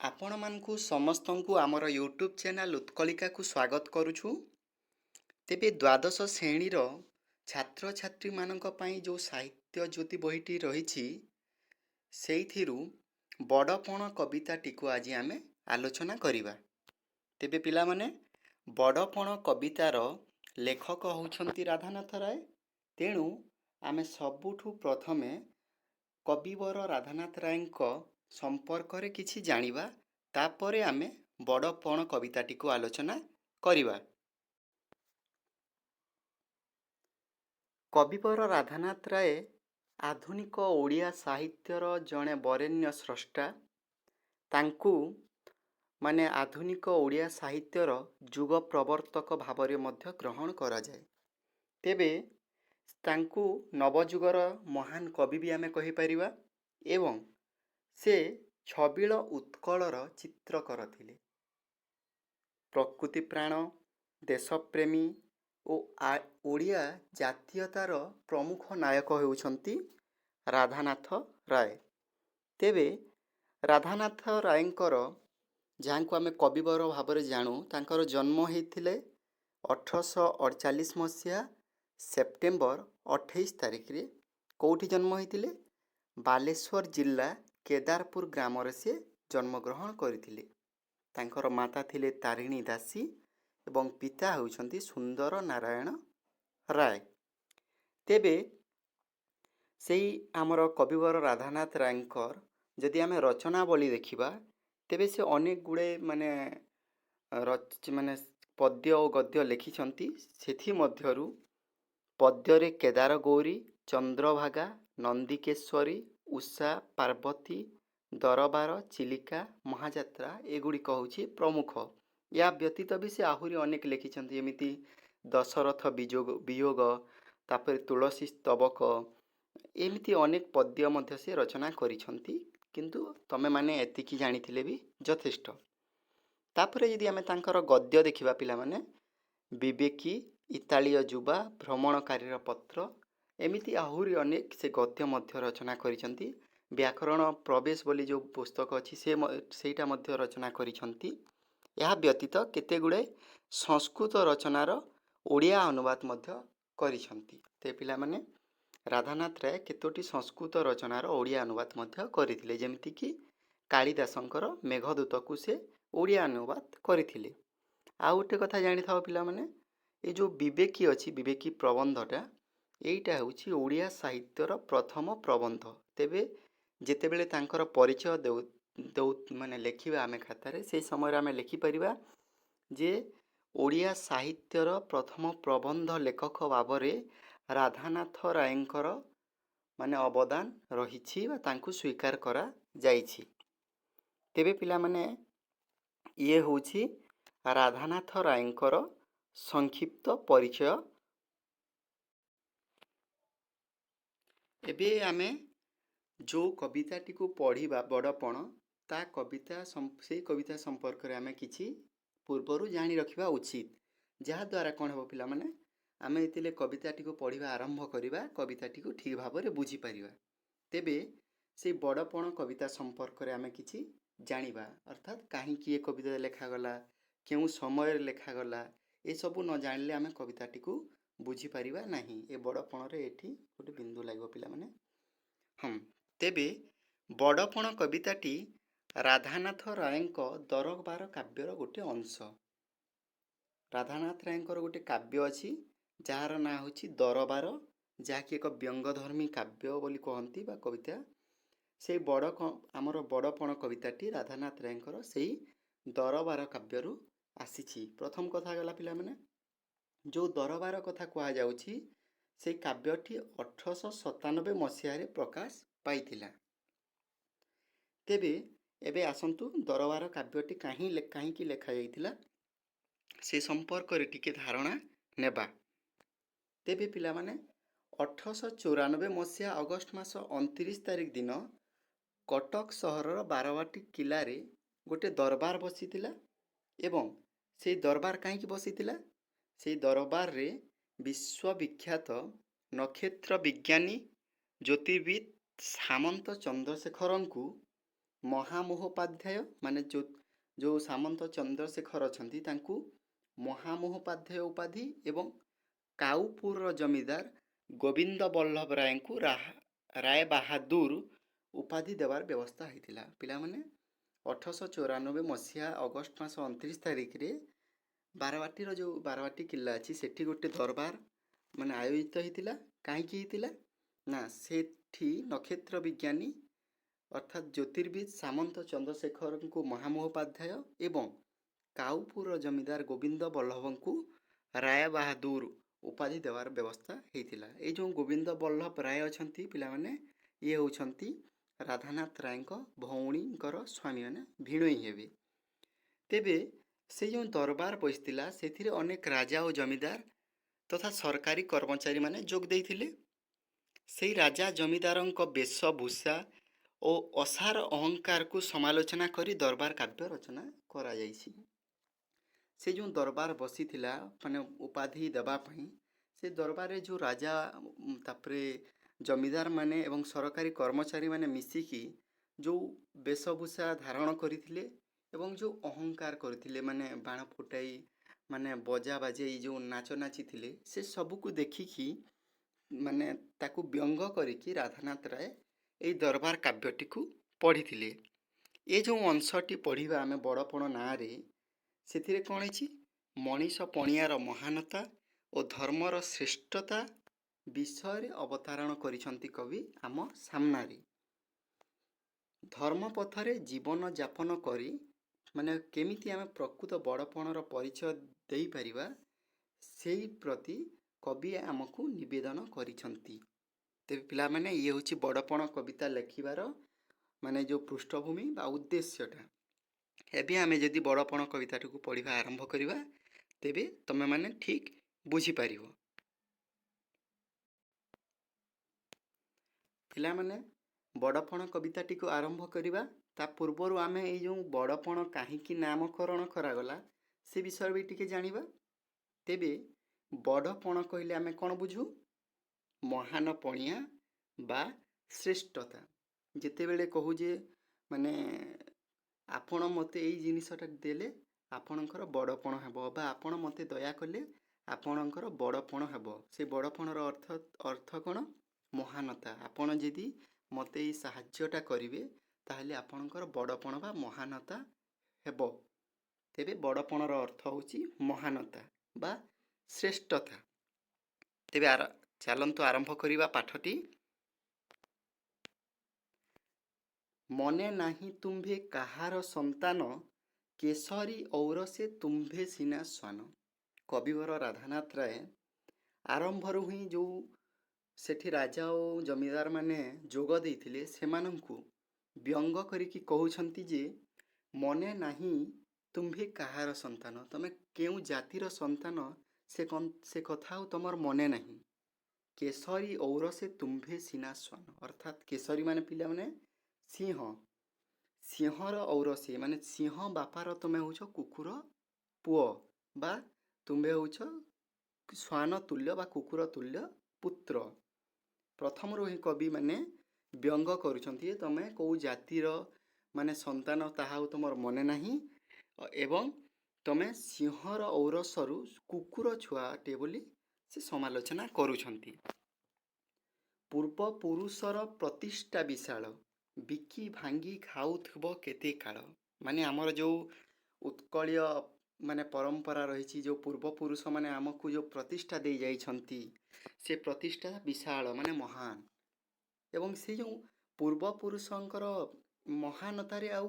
ଆପଣମାନଙ୍କୁ ସମସ୍ତଙ୍କୁ ଆମର ୟୁଟ୍ୟୁବ୍ ଚ୍ୟାନେଲ୍ ଉତ୍କଳିକାକୁ ସ୍ୱାଗତ କରୁଛୁ। ତେବେ ଦ୍ୱାଦଶ ଶ୍ରେଣୀର ଛାତ୍ରଛାତ୍ରୀମାନଙ୍କ ପାଇଁ ଯେଉଁ ସାହିତ୍ୟ ଜ୍ୟୋତି ବହିଟି ରହିଛି, ସେଇଥିରୁ ବଡ଼ପଣ କବିତାଟିକୁ ଆଜି ଆମେ ଆଲୋଚନା କରିବା। ତେବେ ପିଲାମାନେ, ବଡ଼ପଣ କବିତାର ଲେଖକ ହେଉଛନ୍ତି ରାଧାନାଥ ରାୟ। ତେଣୁ ଆମେ ସବୁଠୁ ପ୍ରଥମେ କବିବର ରାଧାନାଥ ରାୟଙ୍କ ସମ୍ପର୍କରେ କିଛି ଜାଣିବା, ତାପରେ ଆମେ ବଡ଼ପଣ କବିତାଟିକୁ ଆଲୋଚନା କରିବା। କବିବର ରାଧାନାଥ ରାୟ ଆଧୁନିକ ଓଡ଼ିଆ ସାହିତ୍ୟର ଜଣେ ବରେଣ୍ୟ ସ୍ରଷ୍ଟା। ତାଙ୍କୁ ଆଧୁନିକ ଓଡ଼ିଆ ସାହିତ୍ୟର ଯୁଗ ପ୍ରବର୍ତ୍ତକ ଭାବରେ ମଧ୍ୟ ଗ୍ରହଣ କରାଯାଏ। ତେବେ ତାଙ୍କୁ ନବଯୁଗର ମହାନ କବି ବି ଆମେ କହିପାରିବା ଏବଂ ସେ ଛବିଳ ଉତ୍କଳର ଚିତ୍ରକର ଥିଲେ। ପ୍ରକୃତି ପ୍ରାଣ, ଦେଶପ୍ରେମୀ ଓ ଓଡ଼ିଆ ଜାତୀୟତାର ପ୍ରମୁଖ ନାୟକ ହେଉଛନ୍ତି ରାଧାନାଥ ରାୟ। ତେବେ ରାଧାନାଥ ରାୟଙ୍କର, ଯାହାଙ୍କୁ ଆମେ କବିବର ଭାବରେ ଜାଣୁ, ତାଙ୍କର ଜନ୍ମ ହୋଇଥିଲେ 1848 ମସିହା ସେପ୍ଟେମ୍ବର 28 ତାରିଖରେ। କେଉଁଠି ଜନ୍ମ ହୋଇଥିଲେ? ବାଲେଶ୍ୱର ଜିଲ୍ଲା କେଦାରପୁର ଗ୍ରାମରେ ସେ ଜନ୍ମଗ୍ରହଣ କରିଥିଲେ। ତାଙ୍କର ମାତା ଥିଲେ ତାରିଣୀ ଦାସୀ ଏବଂ ପିତା ହେଉଛନ୍ତି ସୁନ୍ଦର ନାରାୟଣ ରାୟ। ତେବେ ସେଇ ଆମର କବିବର ରାଧାନାଥ ରାୟଙ୍କର ଯଦି ଆମେ ରଚନାବଳୀ ଦେଖିବା, ତେବେ ସେ ଅନେକ ଗୁଡ଼ିଏ ପଦ୍ୟ ଓ ଗଦ୍ୟ ଲେଖିଛନ୍ତି। ସେଥିମଧ୍ୟରୁ ପଦ୍ୟରେ କେଦାରଗୌରୀ, ଚନ୍ଦ୍ରଭାଗା, ନନ୍ଦିକେଶ୍ୱରୀ, ଉଷା, ପାର୍ବତୀ, ଦରବାର, ଚିଲିକା, ମହାଯାତ୍ରା ଏଗୁଡ଼ିକ ହେଉଛି ପ୍ରମୁଖ। ଏହା ବ୍ୟତୀତ ବି ସେ ଆହୁରି ଅନେକ ଲେଖିଛନ୍ତି, ଏମିତି ଦଶରଥ ବିୟୋଗ, ତାପରେ ତୁଳସୀ ସ୍ତବକ, ଏମିତି ଅନେକ ପଦ୍ୟ ମଧ୍ୟ ସେ ରଚନା କରିଛନ୍ତି। କିନ୍ତୁ ତମେମାନେ ଏତିକି ଜାଣିଥିଲେ ବି ଯଥେଷ୍ଟ। ତାପରେ ଯଦି ଆମେ ତାଙ୍କର ଗଦ୍ୟ ଦେଖିବା ପିଲାମାନେ, ବିବେକୀ, ଇତାଳୀୟ ଯୁବା, ଭ୍ରମଣକାରୀର ପତ୍ର, ଏମିତି ଆହୁରି ଅନେକ ସେ ଗଦ୍ୟ ମଧ୍ୟ ରଚନା କରିଛନ୍ତି। ବ୍ୟାକରଣ ପ୍ରବେଶ ବୋଲି ଯେଉଁ ପୁସ୍ତକ ଅଛି ସେଇଟା ମଧ୍ୟ ରଚନା କରିଛନ୍ତି। ଏହା ବ୍ୟତୀତ କେତେଗୁଡ଼େ ସଂସ୍କୃତ ରଚନାର ଓଡ଼ିଆ ଅନୁବାଦ ମଧ୍ୟ କରିଛନ୍ତି। ତ ପିଲାମାନେ, ରାଧାନାଥ ରାୟ କେତୋଟି ସଂସ୍କୃତ ରଚନାର ଓଡ଼ିଆ ଅନୁବାଦ ମଧ୍ୟ କରିଥିଲେ, ଯେମିତିକି କାଳିଦାସଙ୍କର ମେଘଦୂତକୁ ସେ ଓଡ଼ିଆ ଅନୁବାଦ କରିଥିଲେ। ଆଉ ଗୋଟେ କଥା ଜାଣିଥାଅ ପିଲାମାନେ, ଏ ଯେଉଁ ବିବେକୀ ଅଛି, ବିବେକୀ ପ୍ରବନ୍ଧଟା, ଏଇଟା ହେଉଛି ଓଡ଼ିଆ ସାହିତ୍ୟର ପ୍ରଥମ ପ୍ରବନ୍ଧ। ତେବେ ଯେତେବେଳେ ତାଙ୍କର ପରିଚୟ ଲେଖିବା ଆମେ ଖାତାରେ, ସେହି ସମୟରେ ଆମେ ଲେଖିପାରିବା ଯେ ଓଡ଼ିଆ ସାହିତ୍ୟର ପ୍ରଥମ ପ୍ରବନ୍ଧ ଲେଖକ ଭାବରେ ରାଧାନାଥ ରାୟଙ୍କର ଅବଦାନ ରହିଛି ବା ତାଙ୍କୁ ସ୍ୱୀକାର କରାଯାଇଛି। ତେବେ ପିଲାମାନେ, ଇଏ ହେଉଛି ରାଧାନାଥ ରାୟଙ୍କର ସଂକ୍ଷିପ୍ତ ପରିଚୟ। ଏବେ ଆମେ ଯେଉଁ କବିତାଟିକୁ ପଢ଼ିବା ବଡ଼ପଣ, ସେଇ କବିତା ସମ୍ପର୍କରେ ଆମେ କିଛି ପୂର୍ବରୁ ଜାଣି ରଖିବା ଉଚିତ। ଯାହାଦ୍ୱାରା କ'ଣ ହେବ ପିଲାମାନେ, ଆମେ ଯେତେବେଳେ କବିତାଟିକୁ ପଢ଼ିବା ଆରମ୍ଭ କରିବା, କବିତାଟିକୁ ଠିକ୍ ଭାବରେ ବୁଝିପାରିବା। ତେବେ ସେଇ ବଡ଼ପଣ କବିତା ସମ୍ପର୍କରେ ଆମେ କିଛି ଜାଣିବା, ଅର୍ଥାତ୍ କାହିଁକି ଏ କବିତା ଲେଖାଗଲା, କେଉଁ ସମୟରେ ଲେଖାଗଲା, ଏସବୁ ନ ଜାଣିଲେ ଆମେ କବିତାଟିକୁ ବୁଝିପାରିବା ନାହିଁ। ଏ ବଡ଼ପଣରେ ଏଠି ଗୋଟେ ବିନ୍ଦୁ ଲାଗିବ ପିଲାମାନେ। ତେବେ ବଡ଼ପଣ କବିତାଟି ରାଧାନାଥ ରାୟଙ୍କ ଦରବାର କାବ୍ୟର ଗୋଟେ ଅଂଶ। ରାଧାନାଥ ରାୟଙ୍କର ଗୋଟେ କାବ୍ୟ ଅଛି ଯାହାର ନାଁ ହେଉଛି ଦରବାର, ଯାହାକି ଏକ ବ୍ୟଙ୍ଗଧର୍ମୀ କାବ୍ୟ ବୋଲି କହନ୍ତି ବା କବିତା। ସେଇ ଆମର ବଡ଼ପଣ କବିତାଟି ରାଧାନାଥ ରାୟଙ୍କର ସେଇ ଦରବାର କାବ୍ୟରୁ ଆସିଛି। ପ୍ରଥମ କଥା ଗଲା ପିଲାମାନେ, ଯେଉଁ ଦରବାର କଥା କୁହାଯାଉଛି, ସେଇ କାବ୍ୟଟି 1897 ମସିହାରେ ପ୍ରକାଶ ପାଇଥିଲା। ତେବେ ଏବେ ଆସନ୍ତୁ ଦରବାର କାବ୍ୟଟି କାହିଁକି ଲେଖାଯାଇଥିଲା ସେ ସମ୍ପର୍କରେ ଟିକେ ଧାରଣା ନେବା। ତେବେ ପିଲାମାନେ, 1894 ମସିହା ଅଗଷ୍ଟ ମାସ 29 ତାରିଖ ଦିନ କଟକ ସହରର ବାରବାଟୀ କିଲ୍ଲାରେ ଗୋଟେ ଦରବାର ବସିଥିଲା। ଏବଂ ସେଇ ଦରବାର କାହିଁକି ବସିଥିଲା? ସେଇ ଦରବାରରେ ବିଶ୍ୱବିଖ୍ୟାତ ନକ୍ଷତ୍ର ବିଜ୍ଞାନୀ ଜ୍ୟୋତିର୍ବିଦ ସାମନ୍ତ ଚନ୍ଦ୍ରଶେଖରଙ୍କୁ ମହାମହୋପାଧ୍ୟାୟ ମାନେ ଯେଉଁ ସାମନ୍ତ ଚନ୍ଦ୍ରଶେଖର ଅଛନ୍ତି ତାଙ୍କୁ ମହାମହୋପାଧ୍ୟାୟ ଉପାଧି ଏବଂ କାଉପୁରର ଜମିଦାର ଗୋବିନ୍ଦ ବଲ୍ଲଭ ରାୟଙ୍କୁ ରାୟ ବାହାଦୁର ଉପାଧି ଦେବାର ବ୍ୟବସ୍ଥା ହେଇଥିଲା। ପିଲାମାନେ 1894 ଅଗଷ୍ଟ ମାସ 29 ତାରିଖରେ ବାରବାଟୀର ଯେଉଁ ବାରବାଟୀ କିଲ୍ଲା ଅଛି ସେଠି ଗୋଟେ ଦରବାର ମାନେ ଆୟୋଜିତ ହେଇଥିଲା। କାହିଁକି ହେଇଥିଲା ନା ସେଠି ନକ୍ଷତ୍ର ବିଜ୍ଞାନୀ ଅର୍ଥାତ୍ ଜ୍ୟୋତିର୍ବିଦ ସାମନ୍ତ ଚନ୍ଦ୍ରଶେଖରଙ୍କୁ ମହାମହୋପାଧ୍ୟାୟ ଏବଂ କାଉପୁର ଜମିଦାର ଗୋବିନ୍ଦ ବଲ୍ଲଭଙ୍କୁ ରାୟ ବାହାଦୁର ଉପାଧି ଦେବାର ବ୍ୟବସ୍ଥା ହେଇଥିଲା। ଏଇ ଯେଉଁ ଗୋବିନ୍ଦ ବଲ୍ଲଭ ରାୟ ଅଛନ୍ତି ପିଲାମାନେ ଇଏ ହେଉଛନ୍ତି ରାଧାନାଥ ରାୟଙ୍କ ଭଉଣୀଙ୍କର ସ୍ୱାମୀ ମାନେ ଭିଣୋଇ ହେବେ। ତେବେ ସେ ଯେଉଁ ଦରବାର ବସିଥିଲା ସେଥିରେ ଅନେକ ରାଜା ଓ ଜମିଦାର ତଥା ସରକାରୀ କର୍ମଚାରୀମାନେ ଯୋଗ ଦେଇଥିଲେ। ସେଇ ରାଜା ଜମିଦାରଙ୍କ ବେଶଭୂଷା ଓ ଅସାର ଅହଙ୍କାରକୁ ସମାଲୋଚନା କରି ଦରବାର କାବ୍ୟ ରଚନା କରାଯାଇଛି। ସେ ଯେଉଁ ଦରବାର ବସିଥିଲା ମାନେ ଉପାଧି ଦେବା ପାଇଁ ସେ ଦରବାରରେ ଯେଉଁ ରାଜା ତାପରେ ଜମିଦାର ମାନେ ଏବଂ ସରକାରୀ କର୍ମଚାରୀ ମାନେ ମିଶିକି ଯେଉଁ ବେଶଭୂଷା ଧାରଣ କରିଥିଲେ ଏବଂ ଯେଉଁ ଅହଙ୍କାର କରିଥିଲେ ମାନେ ବାଣ ଫୁଟାଇ ମାନେ ବଜା ବାଜେଇ ଯେଉଁ ନାଚ ନାଚିଥିଲେ ସେ ସବୁକୁ ଦେଖିକି ମାନେ ତାକୁ ବ୍ୟଙ୍ଗ କରିକି ରାଧାନାଥ ରାୟ ଏଇ ଦରବାର କାବ୍ୟଟିକୁ ପଢ଼ିଥିଲେ। ଏ ଯେଉଁ ଅଂଶଟି ପଢ଼ିବା ଆମେ ବଡ଼ପଣ ନାଁରେ ସେଥିରେ କ'ଣ ହେଇଛି ମଣିଷ ପଣିଆର ମହାନତା ଓ ଧର୍ମର ଶ୍ରେଷ୍ଠତା ବିଷୟରେ ଅବତାରଣ କରିଛନ୍ତି କବି ଆମ ସାମ୍ନାରେ। ଧର୍ମ ପଥରେ ଜୀବନ ଯାପନ କରି ମାନେ କେମିତି ଆମେ ପ୍ରକୃତ ବଡ଼ପଣର ପରିଚୟ ଦେଇପାରିବା ସେଇ ପ୍ରତି କବି ଆମକୁ ନିବେଦନ କରିଛନ୍ତି। ତେବେ ପିଲାମାନେ ଇଏ ହେଉଛି ବଡ଼ପଣ କବିତା ଲେଖିବାର ମାନେ ଯେଉଁ ପୃଷ୍ଠଭୂମି ବା ଉଦ୍ଦେଶ୍ୟଟା। ଏବେ ଆମେ ଯଦି ବଡ଼ପଣ କବିତାଟିକୁ ପଢ଼ିବା ଆରମ୍ଭ କରିବା ତେବେ ତମେମାନେ ଠିକ୍ ବୁଝିପାରିବ। ପିଲାମାନେ ବଡ଼ପଣ କବିତାଟିକୁ ଆରମ୍ଭ କରିବା ତା ପୂର୍ବରୁ ଆମେ ଏଇ ଯେଉଁ ବଡ଼ପଣ କାହିଁକି ନାମକରଣ କରାଗଲା ସେ ବିଷୟରେ ବି ଟିକେ ଜାଣିବା। ତେବେ ବଡ଼ପଣ କହିଲେ ଆମେ କ'ଣ ବୁଝୁ ମହାନ ପଣିଆ ବା ଶ୍ରେଷ୍ଠତା। ଯେତେବେଳେ କହୁ ଯେ ମାନେ ଆପଣ ମୋତେ ଏଇ ଜିନିଷଟା ଦେଲେ ଆପଣଙ୍କର ବଡ଼ପଣ ହେବ ବା ଆପଣ ମୋତେ ଦୟା କଲେ ଆପଣଙ୍କର ବଡ଼ପଣ ହେବ। ସେ ବଡ଼ପଣର ଅର୍ଥ କ'ଣ ମହାନତା। ଆପଣ ଯଦି ମୋତେ ଏଇ ସାହାଯ୍ୟଟା କରିବେ ତାହେଲେ ଆପଣଙ୍କର ବଡ଼ପଣ ବା ମହାନତା ହେବ। ତେବେ ବଡ଼ପଣର ଅର୍ଥ ହେଉଛି ମହାନତା ବା ଶ୍ରେଷ୍ଠତା। ତେବେ ଚାଲନ୍ତୁ ଆରମ୍ଭ କରିବା ପାଠଟି। ମନେ ନାହିଁ ତୁମ୍ଭେ କାହାର ସନ୍ତାନ କେଶରୀ ଔରସେ ତୁମ୍ଭେ ସିନା ଶ୍ୱାନ। କବିବର ରାଧାନାଥ ରାୟ ଆରମ୍ଭରୁ ହିଁ ଯେଉଁ ସେଠି ରାଜା ଓ ଜମିଦାର ମାନେ ଯୋଗ ଦେଇଥିଲେ ସେମାନଙ୍କୁ ବ୍ୟଙ୍ଗ କରିକି କହୁଛନ୍ତି ଯେ ମନେ ନାହିଁ ତୁମ୍ଭେ କାହାର ସନ୍ତାନ, ତମେ କେଉଁ ଜାତିର ସନ୍ତାନ ସେ କଥା ଆଉ ତମର ମନେ ନାହିଁ। କେଶରୀ ଔରସେ ତୁମ୍ଭେ ସିନା ଶ୍ୱାନ ଅର୍ଥାତ୍ କେଶରୀ ମାନେ ପିଲାମାନେ ସିଂହ, ସିଂହର ଔରସେ ମାନେ ସିଂହ ବାପାର ତମେ ହେଉଛ କୁକୁର ପୁଅ ବା ତୁମ୍ଭେ ହେଉଛ ଶ୍ୱାନ ତୁଲ୍ୟ ବା କୁକୁର ତୁଲ୍ୟ ପୁତ୍ର। ପ୍ରଥମରୁ ହିଁ କବି ମାନେ ବ୍ୟଙ୍ଗ କରୁଛନ୍ତି ଯେ ତମେ କେଉଁ ଜାତିର ମାନେ ସନ୍ତାନ ତାହା ଆଉ ତମର ମନେ ନାହିଁ ଏବଂ ତମେ ସିଂହର ଔରସରୁ କୁକୁର ଛୁଆଟେ ବୋଲି ସେ ସମାଲୋଚନା କରୁଛନ୍ତି। ପୂର୍ବପୁରୁଷର ପ୍ରତିଷ୍ଠା ବିଶାଳ ବିକି ଭାଙ୍ଗି ଖାଉଥିବ କେତେ କାଳ। ମାନେ ଆମର ଯେଉଁ ଉତ୍କଳୀୟ ମାନେ ପରମ୍ପରା ରହିଛି, ଯେଉଁ ପୂର୍ବପୁରୁଷ ମାନେ ଆମକୁ ଯେଉଁ ପ୍ରତିଷ୍ଠା ଦେଇ ଯାଇଛନ୍ତି ସେ ପ୍ରତିଷ୍ଠା ବିଶାଳ ମାନେ ମହାନ ଏବଂ ସେ ଯେଉଁ ପୂର୍ବପୁରୁଷଙ୍କର ମହାନତାରେ ଆଉ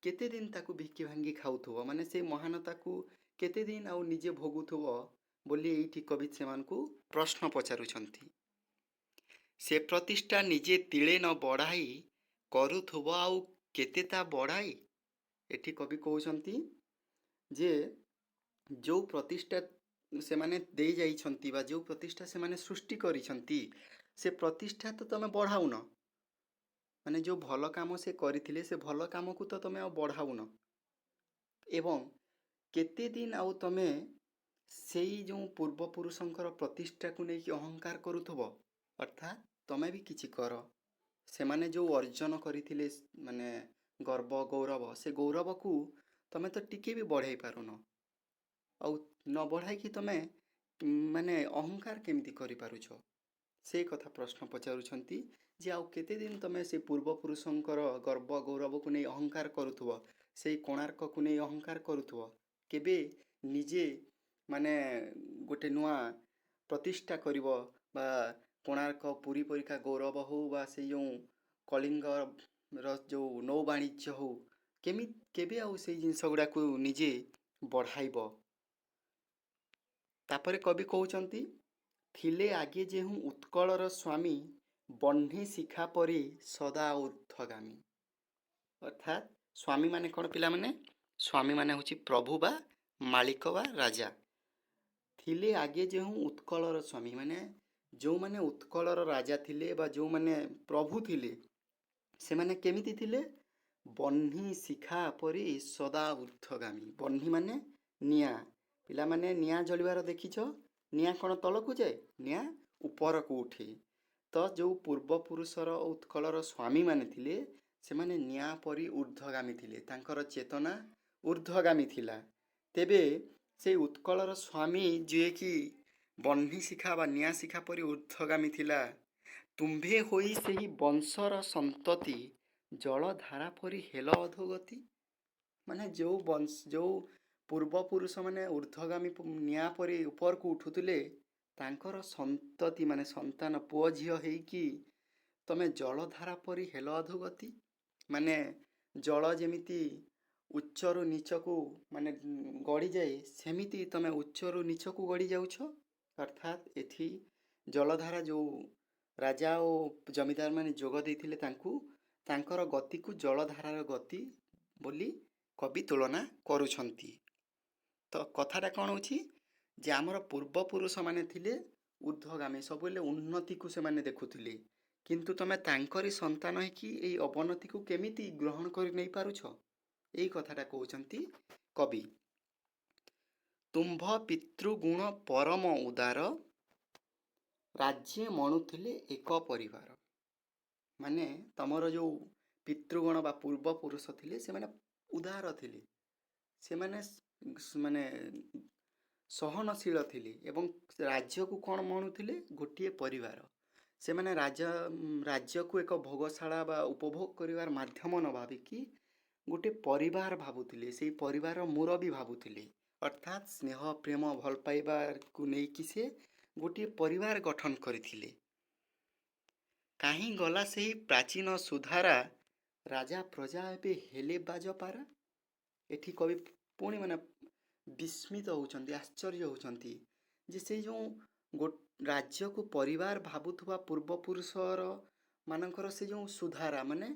କେତେ ଦିନ ତାକୁ ଭିକି ଭାଙ୍ଗି ଖାଉଥିବ ମାନେ ସେ ମହାନତାକୁ କେତେ ଦିନ ଆଉ ନିଜେ ଭୋଗୁଥିବ ବୋଲି ଏଇଠି କବି ସେମାନଙ୍କୁ ପ୍ରଶ୍ନ ପଚାରୁଛନ୍ତି। ସେ ପ୍ରତିଷ୍ଠା ନିଜେ ତିଳେ ନ ବଢ଼ାଇ କରୁଥିବ ଆଉ କେତେ ତା ବଢ଼ାଇ। ଏଠି କବି କହୁଛନ୍ତି ଯେ ଯେଉଁ ପ୍ରତିଷ୍ଠା ସେମାନେ ଦେଇ ଯାଇଛନ୍ତି ବା ଯେଉଁ ପ୍ରତିଷ୍ଠା ସେମାନେ ସୃଷ୍ଟି କରିଛନ୍ତି ସେ ପ୍ରତିଷ୍ଠା ତ ତମେ ବଢ଼ାଉନ, ମାନେ ଯେଉଁ ଭଲ କାମ ସେ କରିଥିଲେ ସେ ଭଲ କାମକୁ ତ ତମେ ଆଉ ବଢ଼ାଉନ ଏବଂ କେତେ ଦିନ ଆଉ ତମେ ସେଇ ଯେଉଁ ପୂର୍ବପୁରୁଷଙ୍କର ପ୍ରତିଷ୍ଠାକୁ ନେଇକି ଅହଙ୍କାର କରୁଥିବ। ଅର୍ଥାତ୍ ତମେ ବି କିଛି କର, ସେମାନେ ଯେଉଁ ଅର୍ଜନ କରିଥିଲେ ମାନେ ଗର୍ବ ଗୌରବ, ସେ ଗୌରବକୁ ତମେ ତ ଟିକେ ବି ବଢ଼ାଇ ପାରୁନ। ଆଉ ନ ବଢ଼ାଇକି ତମେ ମାନେ ଅହଙ୍କାର କେମିତି କରିପାରୁଛ? ସେଇ କଥା ପ୍ରଶ୍ନ ପଚାରୁଛନ୍ତି ଯେ ଆଉ କେତେ ଦିନ ତମେ ସେ ପୂର୍ବପୁରୁଷଙ୍କର ଗର୍ବ ଗୌରବକୁ ନେଇ ଅହଙ୍କାର କରୁଥିବ, ସେଇ କୋଣାର୍କକୁ ନେଇ ଅହଙ୍କାର କରୁଥିବ? କେବେ ନିଜେ ମାନେ ଗୋଟେ ନୂଆ ପ୍ରତିଷ୍ଠା କରିବ, ବା କୋଣାର୍କ ପୁରୀ ପରୀକ୍ଷା ଗୌରବ ହଉ, ବା ସେଇ ଯେଉଁ କଳିଙ୍ଗର ଯେଉଁ ନୌବାଣିଜ୍ୟ ହଉ, କେବେ ଆଉ ସେଇ ଜିନିଷ ଗୁଡ଼ାକୁ ନିଜେ ବଢ଼ାଇବ? ତାପରେ କବି କହୁଛନ୍ତି, ଥିଲେ ଆଗେ ଯେଉଁ ଉତ୍କଳର ସ୍ୱାମୀ, ବହ୍ନି ଶିଖା ପରି ସଦା ଊର୍ଦ୍ଧ୍ୱଗାମୀ। ଅର୍ଥାତ୍ ସ୍ୱାମୀମାନେ କ'ଣ ପିଲାମାନେ? ସ୍ୱାମୀମାନେ ହେଉଛି ପ୍ରଭୁ ବା ମାଳିକ ବା ରାଜା। ଥିଲେ ଆଗେ ଯେଉଁ ଉତ୍କଳର ସ୍ୱାମୀ, ମାନେ ଯେଉଁମାନେ ଉତ୍କଳର ରାଜା ଥିଲେ ବା ଯେଉଁମାନେ ପ୍ରଭୁ ଥିଲେ, ସେମାନେ କେମିତି ଥିଲେ? ବହ୍ନି ଶିଖା ପରି ସଦା ଊର୍ଦ୍ଧ୍ୱଗାମୀ। ବହ୍ନି ମାନେ ନିଆଁ। ପିଲାମାନେ ନିଆଁ ଜଳିବାର ଦେଖିଛ? ନିଆଁ କ'ଣ ତଳକୁ ଯାଏ? ନିଆଁ ଉପରକୁ ଉଠେ। ତ ଯେଉଁ ପୂର୍ବପୁରୁଷର ଉତ୍କଳର ସ୍ୱାମୀମାନେ ଥିଲେ, ସେମାନେ ନିଆଁ ପରି ଊର୍ଦ୍ଧ୍ୱଗାମୀ ଥିଲେ, ତାଙ୍କର ଚେତନା ଊର୍ଦ୍ଧ୍ୱଗାମୀ ଥିଲା। ତେବେ ସେଇ ଉତ୍କଳର ସ୍ୱାମୀ ଯିଏକି ବହ୍ନି ଶିଖା ବା ନିଆଁ ଶିଖା ପରି ଊର୍ଦ୍ଧ୍ୱଗାମୀ ଥିଲା, ତୁମ୍ଭେ ହୋଇ ସେହି ବଂଶର ସନ୍ତତି, ଜଳଧାରା ପରି ହେଲ ଅଧୋଗତି। ମାନେ ଯେଉଁ ପୂର୍ବପୁରୁଷ ମାନେ ଊର୍ଦ୍ଧ୍ୱଗାମୀ ନିଆଁ ପରି ଉପରକୁ ଉଠୁଥିଲେ, ତାଙ୍କର ସନ୍ତତି ମାନେ ସନ୍ତାନ ପୁଅ ଝିଅ ହେଇକି ତମେ ଜଳଧାରା ପରି ହେଲ ଅଧୋଗତି। ମାନେ ଜଳ ଯେମିତି ଉଚ୍ଚରୁ ନିଚକୁ ମାନେ ଗଡ଼ିଯାଏ, ସେମିତି ତମେ ଉଚ୍ଚରୁ ନିଚକୁ ଗଡ଼ି ଯାଉଛ। ଅର୍ଥାତ୍ ଏଠି ଜଳଧାରା ଯେଉଁ ରାଜା ଓ ଜମିଦାରମାନେ ଯୋଗ ଦେଇଥିଲେ ତାଙ୍କୁ, ତାଙ୍କର ଗତିକୁ ଜଳଧାରାର ଗତି ବୋଲି କବି ତୁଳନା କରୁଛନ୍ତି। ତ କଥାଟା କ'ଣ ହେଉଛି ଯେ ଆମର ପୂର୍ବପୁରୁଷମାନେ ଥିଲେ ଊର୍ଦ୍ଧ୍ୱଗାମୀ, ସବୁବେଳେ ଉନ୍ନତିକୁ ସେମାନେ ଦେଖୁଥିଲେ। କିନ୍ତୁ ତମେ ତାଙ୍କରି ସନ୍ତାନ ହେଇକି ଏଇ ଅବନତିକୁ କେମିତି ଗ୍ରହଣ କରି ନେଇପାରୁଛ? ଏଇ କଥାଟା କହୁଛନ୍ତି କବି। ତୁମ୍ଭ ପିତୃଗୁଣ ପରମ ଉଦାର, ରାଜ୍ୟ ମଣୁଥିଲେ ଏକ ପରିବାର। ମାନେ ତମର ଯେଉଁ ପିତୃଗଣ ବା ପୂର୍ବପୁରୁଷ ଥିଲେ, ସେମାନେ ଉଦାର ଥିଲେ, ସେମାନେ ମାନେ ସହନଶୀଳ ଥିଲେ ଏବଂ ରାଜ୍ୟକୁ କ'ଣ ମଣୁଥିଲେ? ଗୋଟିଏ ପରିବାର। ସେମାନେ ରାଜ୍ୟକୁ ଏକ ଭୋଗଶାଳା ବା ଉପଭୋଗ କରିବାର ମାଧ୍ୟମ ନ ଭାବିକି ଗୋଟେ ପରିବାର ଭାବୁଥିଲେ, ସେଇ ପରିବାରର ମୁରବୀ ଭାବୁଥିଲେ। ଅର୍ଥାତ୍ ସ୍ନେହ ପ୍ରେମ ଭଲ ପାଇବାକୁ ନେଇକି ସେ ଗୋଟିଏ ପରିବାର ଗଠନ କରିଥିଲେ। କାହିଁ ଗଲା ସେହି ପ୍ରାଚୀନ ସୁଧାରା, ରାଜା ପ୍ରଜା ଏବେ ହେଲେ ବାଜପାରା। ଏଠି କବି ପୁଣି ମାନେ ବିସ୍ମିତ ହେଉଛନ୍ତି, ଆଶ୍ଚର୍ଯ୍ୟ ହେଉଛନ୍ତି ଯେ ସେଇ ଯେଉଁ ରାଜ୍ୟକୁ ପରିବାର ଭାବୁଥିବା ପୂର୍ବପୁରୁଷର ମାନଙ୍କର ସେ ଯେଉଁ ସୁଧାରା, ମାନେ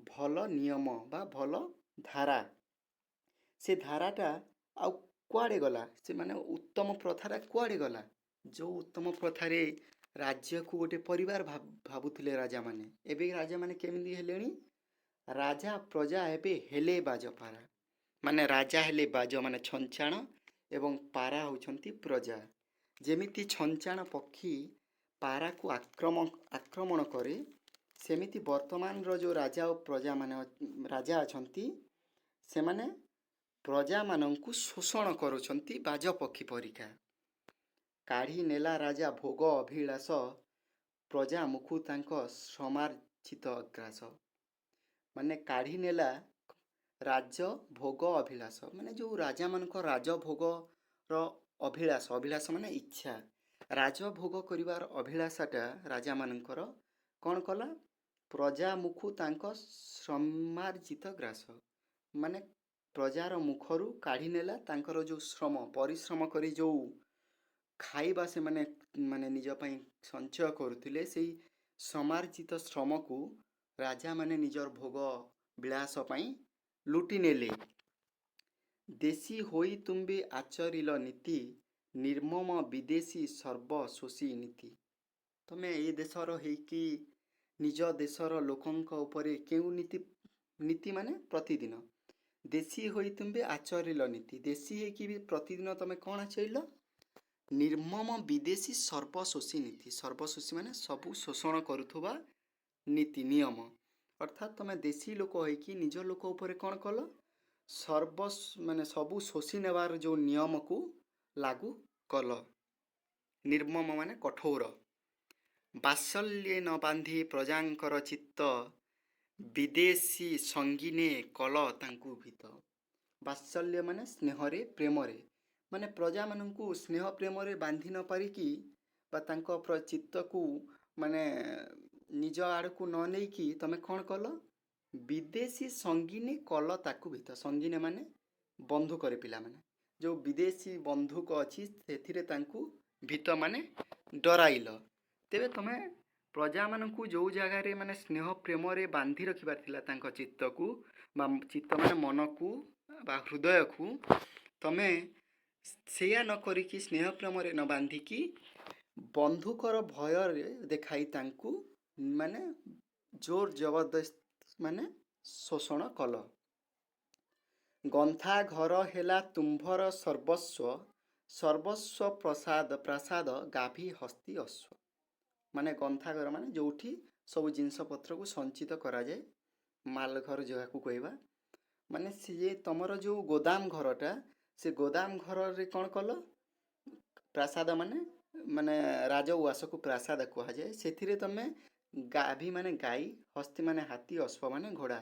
ଭଲ ନିୟମ ବା ଭଲ ଧାରା, ସେ ଧାରାଟା ଆଉ କୁଆଡ଼େ ଗଲା? ସେମାନେ ଉତ୍ତମ ପ୍ରଥାଟା କୁଆଡ଼େ ଗଲା? ଯେଉଁ ଉତ୍ତମ ପ୍ରଥାରେ ରାଜ୍ୟକୁ ଗୋଟେ ପରିବାର ଭାବୁଥିଲେ ରାଜାମାନେ, ଏବେ ରାଜାମାନେ କେମିତି ହେଲେଣି? ରାଜା ପ୍ରଜା ଏବେ ହେଲେ ବାଜପାରା। ମାନେ ରାଜା ହେଲେ ବାଜ ମାନେ ଛଞ୍ଚାଣ, ଏବଂ ପାରା ହେଉଛନ୍ତି ପ୍ରଜା। ଯେମିତି ଛଞ୍ଚାଣ ପକ୍ଷୀ ପାରାକୁ ଆକ୍ରମଣ କରେ, ସେମିତି ବର୍ତ୍ତମାନର ଯେଉଁ ରାଜା ଓ ପ୍ରଜାମାନେ ରାଜା ଅଛନ୍ତି, ସେମାନେ ପ୍ରଜାମାନଙ୍କୁ ଶୋଷଣ କରୁଛନ୍ତି ବାଜ ପକ୍ଷୀ ପରିକା। କାଢ଼ି ନେଲା ରାଜା ଭୋଗ ଅଭିଳାଷ, ପ୍ରଜା ମୁଖୁ ତାଙ୍କ ସମାର୍ଜିତ ଅଗ୍ରାସ। ମାନେ କାଢ଼ି ନେଲା ରାଜ ଭୋଗ ଅଭିଳାଷ, ମାନେ ଯେଉଁ ରାଜାମାନଙ୍କ ରାଜଭୋଗର ଅଭିଳାଷ ମାନେ ଇଚ୍ଛା, ରାଜଭୋଗ କରିବାର ଅଭିଳାଷାଟା ରାଜାମାନଙ୍କର କ'ଣ କଲା? ପ୍ରଜା ମୁଖୁ ତାଙ୍କ ସମାର୍ଜିତ ଗ୍ରାସ। ମାନେ ପ୍ରଜାର ମୁଖରୁ କାଢ଼ି ନେଲା ତାଙ୍କର ଯେଉଁ ଶ୍ରମ, ପରିଶ୍ରମ କରି ଯେଉଁ ଖାଇବା ସେମାନେ ମାନେ ନିଜ ପାଇଁ ସଞ୍ଚୟ କରୁଥିଲେ, ସେଇ ସମାର୍ଜିତ ଶ୍ରମକୁ ରାଜାମାନେ ନିଜର ଭୋଗ ବିଳାସ ପାଇଁ ଲୁଟି ନେଲେ। ଦେଶୀ ହୋଇ ତୁମ୍ଭେ ଆଚରିଲ ନୀତି, ନିର୍ମମ ବିଦେଶୀ ସର୍ବ ଶୋଷୀ ନୀତି। ତମେ ଏ ଦେଶର ହେଇକି ନିଜ ଦେଶର ଲୋକଙ୍କ ଉପରେ କେଉଁ ନୀତି ମାନେ ପ୍ରତିଦିନ ଦେଶୀ ହୋଇ ତୁମ୍ଭେ ଆଚରିଲ ନୀତି, ଦେଶୀ ହେଇକି ବି ପ୍ରତିଦିନ ତମେ କ'ଣ ଆଚରିଲ? ନିର୍ମମ ବିଦେଶୀ ସର୍ବଶୋଷୀ ନୀତି। ସର୍ବଶୋଷୀ ମାନେ ସବୁ ଶୋଷଣ କରୁଥିବା ନୀତି ନିୟମ। अर्थात तुम देशी लोक होइकी निज लोक उपरे कौन कल सर्व माने सबू शोषी नेबार जो नियम को लागू कल। निर्मम माने कठोर। बात्सल्ये न बांधी प्रजांकर चित्त विदेशी संगीने कल तांकु भीत। बात्सल्य माने स्नेहरे प्रेमरे माने प्रजा मानंकु स्नेह प्रेमरे बांधी न पारिकी बा तांको चित्त को माने निज आड़कू न नेकी तमे कौन कल विदेशी संगीने कल ताकू भीत। संगीने माने बंधुक पिला माने जो विदेशी बंधुक अच्छी से भीत माने डराइल। तेबे तमे प्रजा मानंकु जो जगार माने स्नेह प्रेम रे बांधी रखिबार थिला तांको चित्त को चित्त माने मन को बा हृदय को तमे सेया न करिकी स्नेह प्रेम रे न बांधिकी बंधुकर भय देखाई तांकु माने जोर जबरदस्त माने शोषण कल। गंथा घर हेला तुम्भर सर्वस्व सर्वस्व प्रसाद प्रसाद गाभी हस्ती अश्व माने गंथा घर माने जोठी सब जिनस पत्र को संचित करा जाए माल घर जगह को कहवा माने सी तुमर जो गोदाम घरटा से गोदाम घर रे कौन कल प्रासाद माने माने राजउआस को प्रासाद कह जाए से तमें गाभी माने गाई हस्ती माने हाथी अश्व माने घोड़ा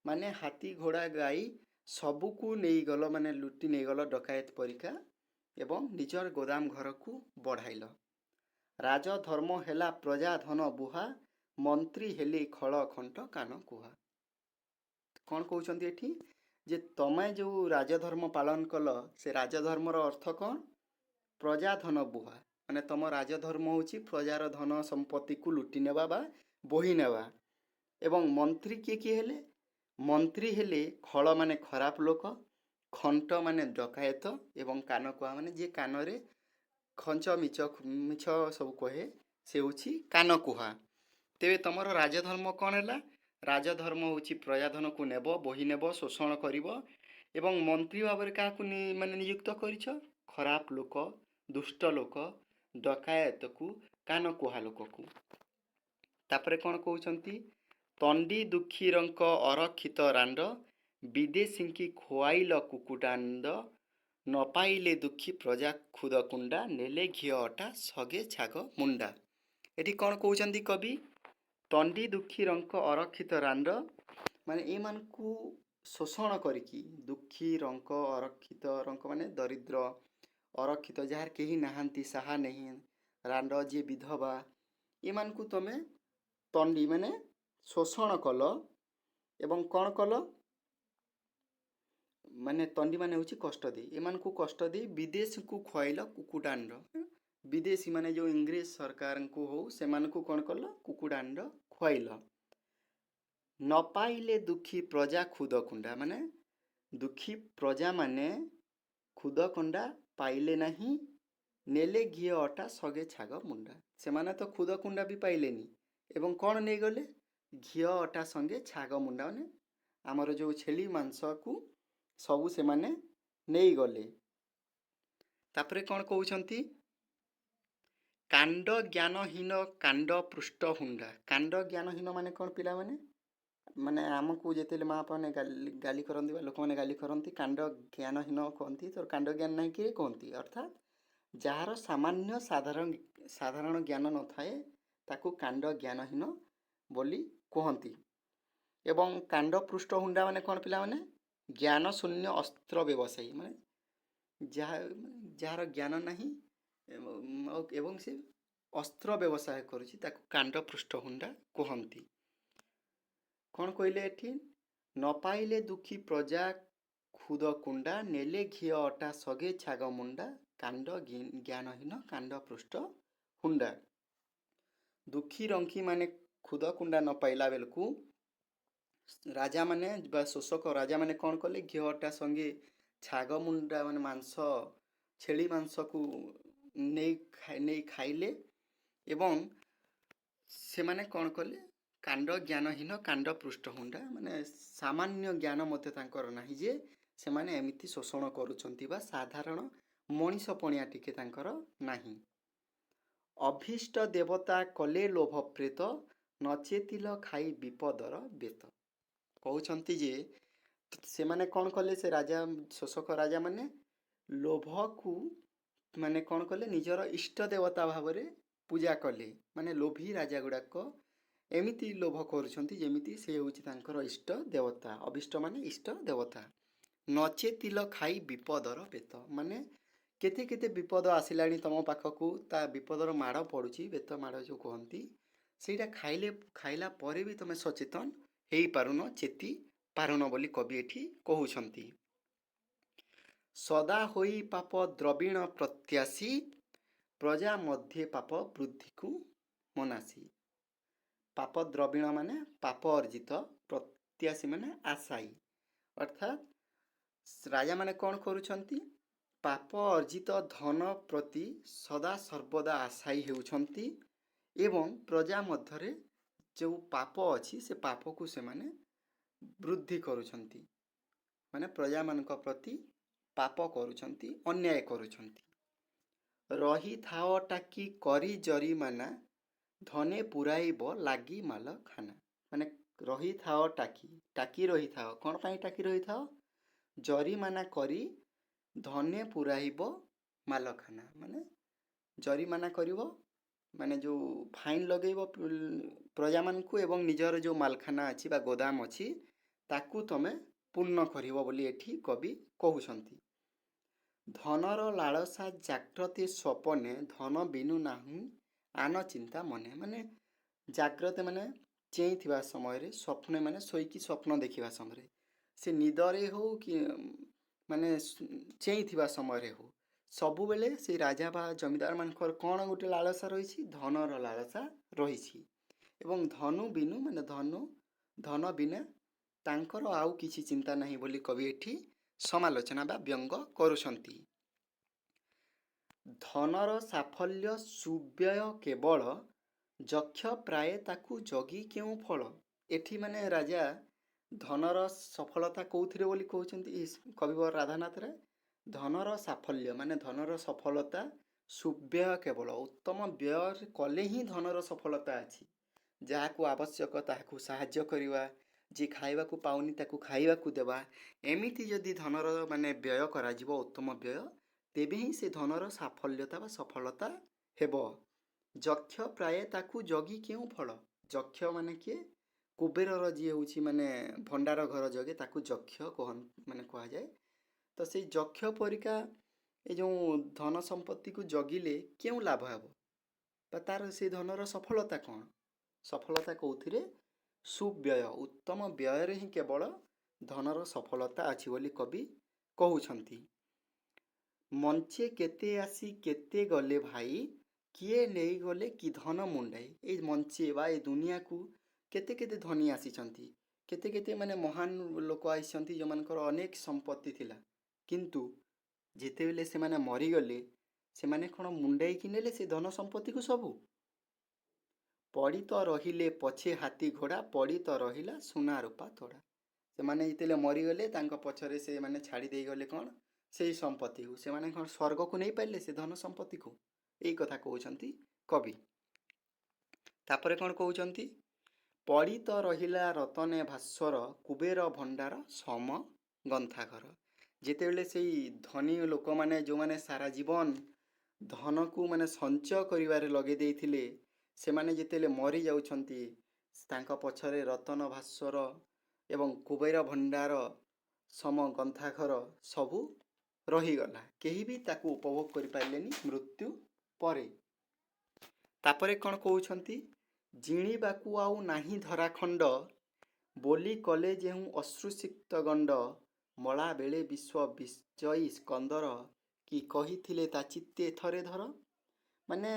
माने हाथी घोड़ा गाई सबू को नहीं गल माने लुटी नहीं गल डकायत परीक्षा एवं निजर गोदाम घर को बढ़ाइल। राजधर्म हेला प्रजा धन बुहा मंत्री हेली खल खंट कान कुहा। कौन कहते एठी जे तमे जो राजधर्म पालन कल से राजधर्मर अर्थ कौन प्रजा धन बुहा माने तुम राजधर्म होची प्रजार धन संपत्ति को लुटी नेबा बा बोही नेबा एवं मंत्री किए हेले मंत्री हेले खल माने खराब लोक खंट माने डकायत एवं कान कुआ माने जे कान रे खंच मिछ मिछ सब कहे से होची कान कुहा। तेबे तुमर राजधर्म कौन है राजधर्म होची प्रजाधन को नेब बोही नेब शोषण करिब एवं मंत्री भाव में क्या माने नियुक्त करिछ खराब लोक दुष्ट लोक डकायत को कान कुहा लोक को। तापरे कौन कहउछंती तंडी दुखी रंक अरक्षित रांड विदेशी की खोआइल कुकुडांड न पाइले दुखी प्रजा खुद कुंडा नेले घी अटा सगे छाग मुंडा। एटी कौन कहउछंती कवि तंडी दुखी रंक अरक्षित रांड माने ए मान को शोषण करिकी दुखी रंक अरक्षित रंक माने दरिद्र अरक्षित जार केही नाहांती साहा नहीं रांड जे विधवा ए मान को तमे तंडी माने शोषण कल एवं कौन कल माने तंडी माने होची कष्ट दे एमान को कष्ट दे विदेश को खुआइल कुकुडांड विदेशी माने जो इंग्रेज सरकार को हो से मान को कौन कल कुकुडांड खुआइल। न पाइले दुखी प्रजा खुद कुंडा माने दुखी प्रजा माने खुद कुंडा पाइले नहीं नेले घी अटा सगे छाग मुंडा से माने तो खुद कुंडा भी पाइलेनी एवं कौन नहीं गले घी अटा संगे छाग मुंडा माने आमर जो छेली मांस को सबू से माने नहीं गले। तापरे कौन कहउछंती कांड ज्ञानहीन कांड पृष्ठ हुंडा कांड ज्ञानहीन माने कौन पिला माने माने आमको जेते माँ ने गाली करती लोक मैंने गाली करती कांड ज्ञानहीन कहती तो कांड ज्ञान नहीं किए कहती अर्थात जार सामान्य साधारण साधारण ज्ञान न थाए ताकू कांड ज्ञानहीन बोली कहती एवं कांड पृष्ठ हुंडा माने कौन पिला माने ज्ञान शून्य अस्त्र व्यवसायी माने जार ज्ञान नहीं एवं से अस्त्र व्यवसाय करुछि ताकू कांड पृष्ठ हुंडा कहती। कौन कहले एठी न पाइले दुखी प्रजा खुद कुंडा नेले घी अटा सगे छाग मुंडा कांड ज्ञानहीन कांड पृष्ठ हुंडा। दुखी रंकी माने खुद कुंडा न पाइला बेलकू राजा माने बा शोषक राजा माने कौन कले घी अटा संगे छाग मुंडा माने मांस छेली मांस को नहीं खाइले एवं से माने कौन कले कांड ज्ञानहीन कांड पृष्ठ हुंडा माने सामान्य ज्ञान मते तांकर नाही जे से माने एमिति शोषण करूछंती बा साधारण मनीष पणिया टिके तांकर नाही। अभीष्ट देवता कले लोभ प्रेत ନଚେତିଲ ଖାଇ ବିପଦର ବେତ। କହୁଛନ୍ତି ଯେ ସେମାନେ କ'ଣ କଲେ, ସେ ରାଜା ଶୋଷକ ରାଜାମାନେ ଲୋଭକୁ ମାନେ କ'ଣ କଲେ, ନିଜର ଇଷ୍ଟ ଦେବତା ଭାବରେ ପୂଜା କଲେ। ମାନେ ଲୋଭୀ ରାଜା ଗୁଡ଼ାକ ଏମିତି ଲୋଭ କରୁଛନ୍ତି ଯେମିତି ସେ ହେଉଛି ତାଙ୍କର ଇଷ୍ଟ ଦେବତା। ଅଭିଷ୍ଟ ମାନେ ଇଷ୍ଟ ଦେବତା। ନଚେତିଲ ଖାଇ ବିପଦର ବେତ, ମାନେ କେତେ କେତେ ବିପଦ ଆସିଲାଣି ତମ ପାଖକୁ, ତା ବିପଦର ମାଡ଼ ପଡ଼ୁଛି, ବେତ ମାଡ଼ ଯେଉଁ କୁହନ୍ତି, ସେଇଟା ଖାଇଲା ପରେ ବି ତମେ ସଚେତନ ହେଇପାରୁନ, ଚେତି ପାରୁନ ବୋଲି କବି ଏଠି କହୁଛନ୍ତି। ସଦା ହୋଇ ପାପ ଦ୍ରବିଣ ପ୍ରତ୍ୟାଶୀ, ପ୍ରଜା ମଧ୍ୟେ ପାପ ବୃଦ୍ଧିକୁ ମନାସି। ପାପ ଦ୍ରବିଣ ମାନେ ପାପ ଅର୍ଜିତ, ପ୍ରତ୍ୟାଶୀ ମାନେ ଆଶାୟୀ। ଅର୍ଥାତ୍ ରାଜାମାନେ କ'ଣ କରୁଛନ୍ତି, ପାପ ଅର୍ଜିତ ଧନ ପ୍ରତି ସଦା ସର୍ବଦା ଆଶାୟୀ ହେଉଛନ୍ତି ଏବଂ ପ୍ରଜା ମଧ୍ୟରେ ଯେଉଁ ପାପ ଅଛି ସେ ପାପକୁ ସେମାନେ ବୃଦ୍ଧି କରୁଛନ୍ତି। ମାନେ ପ୍ରଜାମାନଙ୍କ ପ୍ରତି ପାପ କରୁଛନ୍ତି, ଅନ୍ୟାୟ କରୁଛନ୍ତି। ରହିଥାଅ ଟାକି କରି ଜରିମାନା, ଧନେ ପୁରାଇବ ଲାଗି ମାଲ ଖାନା। ମାନେ ରହିଥାଅ ଟାକି ରହିଥାଅ। କ'ଣ ପାଇଁ ଟାକି ରହିଥାଅ? ଜରିମାନା କରି ଧନେ ପୁରାଇବ ମାଲଖାନା। ମାନେ ଜରିମାନା କରିବ, ମାନେ ଯେଉଁ ଫାଇନ୍ ଲଗେଇବ ପ୍ରଜାମାନଙ୍କୁ ଏବଂ ନିଜର ଯେଉଁ ମାଲଖାନା ଅଛି ବା ଗୋଦାମ ଅଛି ତାକୁ ତମେ ପୂର୍ଣ୍ଣ କରିବ ବୋଲି ଏଠି କବି କହୁଛନ୍ତି। ଧନର ଲାଳସା ଜାଗ୍ରତେ ସ୍ୱପନେ, ଧନ ବିନୁ ନାହିଁ ଆନ ଚିନ୍ତା ମନେ। ମାନେ ଜାଗ୍ରତ ମାନେ ଚେଇଁଥିବା ସମୟରେ, ସ୍ୱପ୍ନ ମାନେ ଶୋଇକି ସ୍ୱପ୍ନ ଦେଖିବା ସମୟରେ, ସେ ନିଦରେ ହେଉ କି ମାନେ ଚେଇଁଥିବା ସମୟରେ ହେଉ, ସବୁବେଳେ ସେ ରାଜା ବା ଜମିଦାର ମାନଙ୍କର କ'ଣ ଗୋଟେ ଲାଳସା ରହିଛି? ଧନର ଲାଳସା ରହିଛି। ଏବଂ ଧନୁ ବିନୁ ମାନେ ଧନ ବିନା ତାଙ୍କର ଆଉ କିଛି ଚିନ୍ତା ନାହିଁ ବୋଲି କବି ଏଠି ସମାଲୋଚନା ବା ବ୍ୟଙ୍ଗ କରୁଛନ୍ତି। ଧନର ସାଫଲ୍ୟ ସୁବ୍ୟୟ କେବଳ, ଯକ୍ଷ ପ୍ରାୟ ତାକୁ ଜଗି କେଉଁ ଫଳ। ଏଠି ମାନେ ରାଜା ଧନର ସଫଳତା କେଉଁଥିରେ ବୋଲି କହୁଛନ୍ତି କବିବର ରାଧାନାଥ ରାୟ? ଧନର ସାଫଲ୍ୟ ମାନେ ଧନର ସଫଳତା, ସୁବ୍ୟୟ କେବଳ, ଉତ୍ତମ ବ୍ୟୟ କଲେ ହିଁ ଧନର ସଫଳତା ଅଛି। ଯାହାକୁ ଆବଶ୍ୟକ ତାହାକୁ ସାହାଯ୍ୟ କରିବା, ଯିଏ ଖାଇବାକୁ ପାଉନି ତାକୁ ଖାଇବାକୁ ଦେବା, ଏମିତି ଯଦି ଧନର ମାନେ ବ୍ୟୟ କରାଯିବ, ଉତ୍ତମ ବ୍ୟୟ, ତେବେ ହିଁ ସେ ଧନର ସାଫଲ୍ୟତା ବା ସଫଳତା ହେବ। ଯକ୍ଷ ପ୍ରାୟ ତାକୁ ଜଗି କେଉଁ ଫଳ। ଯକ୍ଷ ମାନେ କିଏ? କୁବେରର ଯିଏ ହେଉଛି ମାନେ ଭଣ୍ଡାର ଘର ଜଗେ ତାକୁ ଯକ୍ଷ ମାନେ କୁହାଯାଏ। ତ ସେଇ ଯକ୍ଷ ପରିକା ଏ ଯେଉଁ ଧନ ସମ୍ପତ୍ତିକୁ ଜଗିଲେ କେଉଁ ଲାଭ ହେବ ବା ତାର ସେ ଧନର ସଫଳତା କ'ଣ? ସଫଳତା କେଉଁଥିରେ? ସୁବ୍ୟୟ, ଉତ୍ତମ ବ୍ୟୟରେ ହିଁ କେବଳ ଧନର ସଫଳତା ଅଛି ବୋଲି କବି କହୁଛନ୍ତି। ମଞ୍ଚେ କେତେ ଆସି କେତେ ଗଲେ ଭାଇ, କିଏ ନେଇଗଲେ କି ଧନ ମୁଣ୍ଡାଇ। ଏଇ ମଞ୍ଚେ ବା ଏ ଦୁନିଆକୁ କେତେ କେତେ ଧନୀ ଆସିଛନ୍ତି, କେତେ କେତେ ମାନେ ମହାନ ଲୋକ ଆସିଛନ୍ତି ଯେଉଁମାନଙ୍କର ଅନେକ ସମ୍ପତ୍ତି ଥିଲା, କିନ୍ତୁ ଯେତେବେଳେ ସେମାନେ ମରିଗଲେ ସେମାନେ କ'ଣ ମୁଣ୍ଡାଇକି ନେଲେ ସେ ଧନ ସମ୍ପତ୍ତିକୁ ସବୁ? ପଡ଼ି ତ ରହିଲେ ପଛେ ହାତୀ ଘୋଡ଼ା, ପଡ଼ି ତ ରହିଲା ସୁନା ରୂପା ତୋଡ଼ା। ସେମାନେ ଯେତେବେଳେ ମରିଗଲେ ତାଙ୍କ ପଛରେ ସେମାନେ ଛାଡ଼ି ଦେଇଗଲେ କ'ଣ? ସେଇ ସମ୍ପତ୍ତିକୁ। ସେମାନେ କ'ଣ ସ୍ୱର୍ଗକୁ ନେଇପାରିଲେ ସେ ଧନ ସମ୍ପତ୍ତିକୁ? ଏଇ କଥା କହୁଛନ୍ତି କବି। ତାପରେ କ'ଣ କହୁଛନ୍ତି? ପଡ଼ି ତ ରହିଲା ରତନେ ଭାସ୍ୱର, କୁବେର ଭଣ୍ଡାର ସମ ଗନ୍ଥାଘର। ଯେତେବେଳେ ସେଇ ଧନୀ ଲୋକମାନେ ଯେଉଁମାନେ ସାରା ଜୀବନ ଧନକୁ ମାନେ ସଞ୍ଚୟ କରିବାରେ ଲଗେଇ ଦେଇଥିଲେ, ସେମାନେ ଯେତେବେଳେ ମରିଯାଉଛନ୍ତି ତାଙ୍କ ପଛରେ ରତନ ଭାସ୍ୱର ଏବଂ କୁବେର ଭଣ୍ଡାର ସମ ଗନ୍ଥାଘର ସବୁ ରହିଗଲା। କେହି ବି ତାକୁ ଉପଭୋଗ କରିପାରିଲେନି ମୃତ୍ୟୁ ପରେ। ତାପରେ କ'ଣ କହୁଛନ୍ତି? ଜିଣିବାକୁ ଆଉ ନାହିଁ ଧରାଖଣ୍ଡ, ବୋଲି କଲେ ଯେଉଁ ଅଶ୍ରୁସିକ୍ତ ଗଣ୍ଡ, ମଳା ବେଳେ ବିଶ୍ୱ ବିଜୟୀ ସ୍କନ୍ଦର, କି କହିଥିଲେ ତା ଚିତ୍ତେ ଥରେ ଧର। ମାନେ